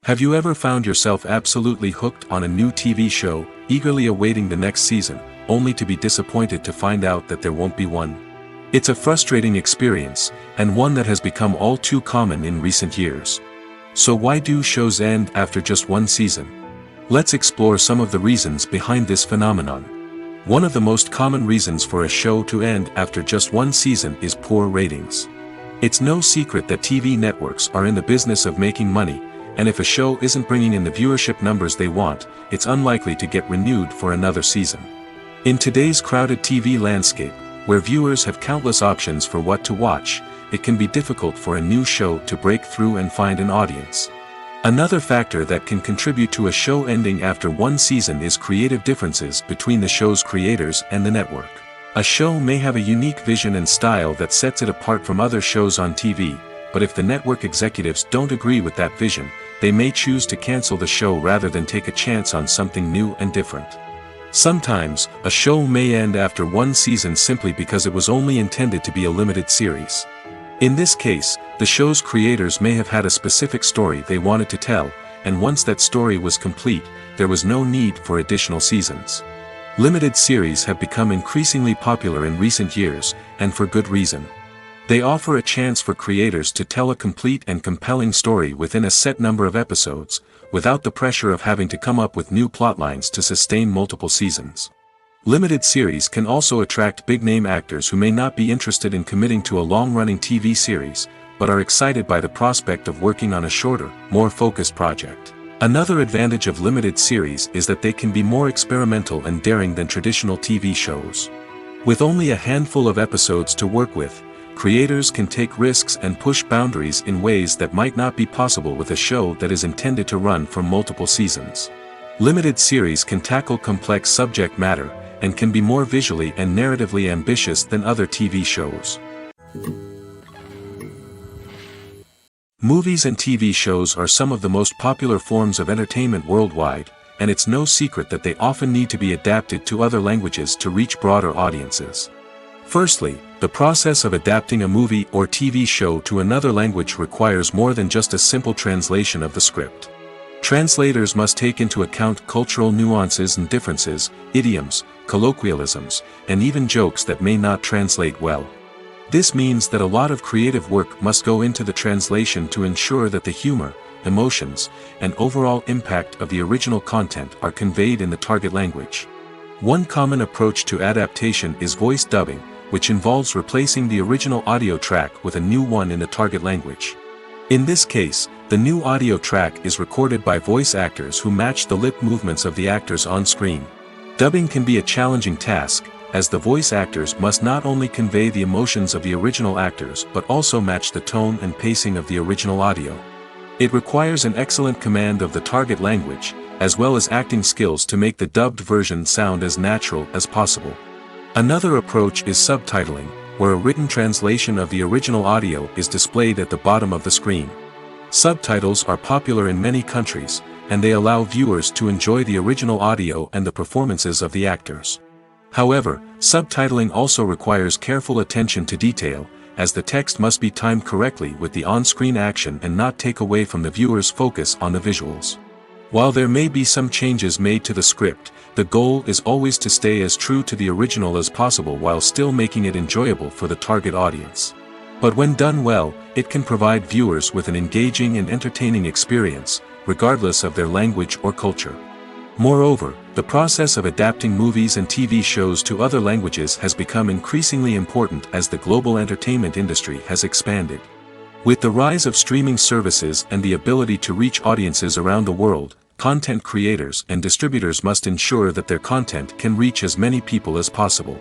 Have you ever found yourself absolutely hooked on a new TV show, eagerly awaiting the next season, only to be disappointed to find out that there won't be one? It's a frustrating experience, and one that has become all too common in recent years. So why do shows end after just one season? Let's explore some of the reasons behind this phenomenon. One of the most common reasons for a show to end after just one season is poor ratings. It's no secret that TV networks are in the business of making money, and if a show isn't bringing in the viewership numbers they want, it's unlikely to get renewed for another season. In today's crowded TV landscape, where viewers have countless options for what to watch, it can be difficult for a new show to break through and find an audience. Another factor that can contribute to a show ending after one season is creative differences between the show's creators and the network. A show may have a unique vision and style that sets it apart from other shows on TV, but if the network executives don't agree with that vision, they may choose to cancel the show rather than take a chance on something new and different. Sometimes, a show may end after one season simply because it was only intended to be a limited series. In this case, the show's creators may have had a specific story they wanted to tell, and once that story was complete, there was no need for additional seasons. Limited series have become increasingly popular in recent years, and for good reason. They offer a chance for creators to tell a complete and compelling story within a set number of episodes, without the pressure of having to come up with new plotlines to sustain multiple seasons. Limited series can also attract big-name actors who may not be interested in committing to a long-running TV series, but are excited by the prospect of working on a shorter, more focused project. Another advantage of limited series is that they can be more experimental and daring than traditional TV shows. With only a handful of episodes to work with, creators can take risks and push boundaries in ways that might not be possible with a show that is intended to run for multiple seasons. Limited series can tackle complex subject matter, and can be more visually and narratively ambitious than other TV shows. Movies and TV shows are some of the most popular forms of entertainment worldwide, and it's no secret that they often need to be adapted to other languages to reach broader audiences. Firstly, the process of adapting a movie or TV show to another language requires more than just a simple translation of the script. Translators must take into account cultural nuances and differences, idioms, colloquialisms, and even jokes that may not translate well. This means that a lot of creative work must go into the translation to ensure that the humor, emotions, and overall impact of the original content are conveyed in the target language. One common approach to adaptation is voice dubbing, which involves replacing the original audio track with a new one in the target language. In this case, the new audio track is recorded by voice actors who match the lip movements of the actors on screen. Dubbing can be a challenging task, as the voice actors must not only convey the emotions of the original actors but also match the tone and pacing of the original audio. It requires an excellent command of the target language, as well as acting skills to make the dubbed version sound as natural as possible. Another approach is subtitling, where a written translation of the original audio is displayed at the bottom of the screen. Subtitles are popular in many countries, and they allow viewers to enjoy the original audio and the performances of the actors. However, subtitling also requires careful attention to detail, as the text must be timed correctly with the on-screen action and not take away from the viewer's focus on the visuals. While there may be some changes made to the script, the goal is always to stay as true to the original as possible while still making it enjoyable for the target audience. But when done well, it can provide viewers with an engaging and entertaining experience, regardless of their language or culture. Moreover, the process of adapting movies and TV shows to other languages has become increasingly important as the global entertainment industry has expanded. With the rise of streaming services and the ability to reach audiences around the world, content creators and distributors must ensure that their content can reach as many people as possible.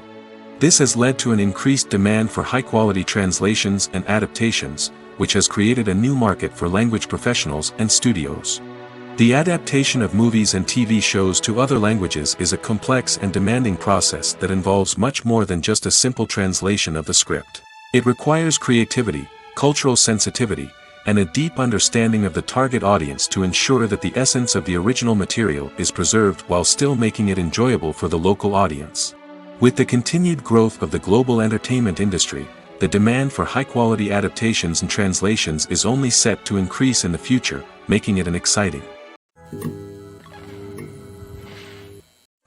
This has led to an increased demand for high-quality translations and adaptations, which has created a new market for language professionals and studios. The adaptation of movies and TV shows to other languages is a complex and demanding process that involves much more than just a simple translation of the script. It requires creativity, cultural sensitivity, and a deep understanding of the target audience to ensure that the essence of the original material is preserved while still making it enjoyable for the local audience. With the continued growth of the global entertainment industry, the demand for high-quality adaptations and translations is only set to increase in the future, making it an exciting.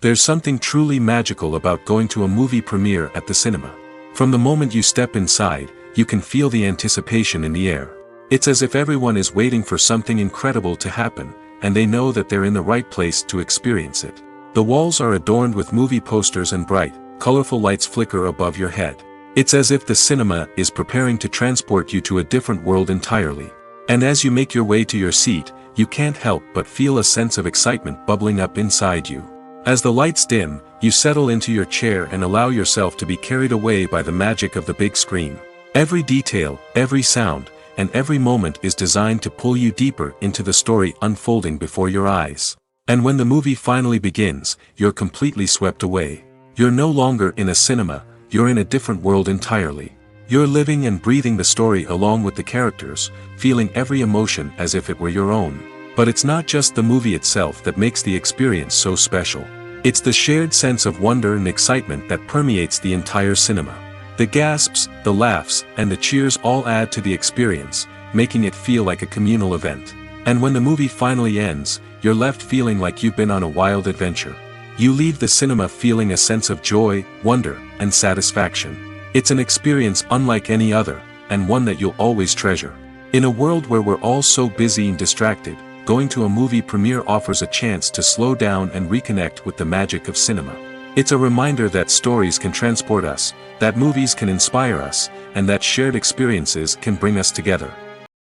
There's something truly magical about going to a movie premiere at the cinema. From the moment you step inside, you can feel the anticipation in the air. It's as if everyone is waiting for something incredible to happen, and they know that they're in the right place to experience it. The walls are adorned with movie posters and bright, colorful lights flicker above your head. It's as if the cinema is preparing to transport you to a different world entirely. And as you make your way to your seat, you can't help but feel a sense of excitement bubbling up inside you. As the lights dim, you settle into your chair and allow yourself to be carried away by the magic of the big screen. Every detail, every sound, and every moment is designed to pull you deeper into the story unfolding before your eyes. And when the movie finally begins, you're completely swept away. You're no longer in a cinema, you're in a different world entirely. You're living and breathing the story along with the characters, feeling every emotion as if it were your own. But it's not just the movie itself that makes the experience so special. It's the shared sense of wonder and excitement that permeates the entire cinema. The gasps, the laughs, and the cheers all add to the experience, making it feel like a communal event. And when the movie finally ends, you're left feeling like you've been on a wild adventure. You leave the cinema feeling a sense of joy, wonder, and satisfaction. It's an experience unlike any other, and one that you'll always treasure. In a world where we're all so busy and distracted, going to a movie premiere offers a chance to slow down and reconnect with the magic of cinema. It's a reminder that stories can transport us, that movies can inspire us, and that shared experiences can bring us together.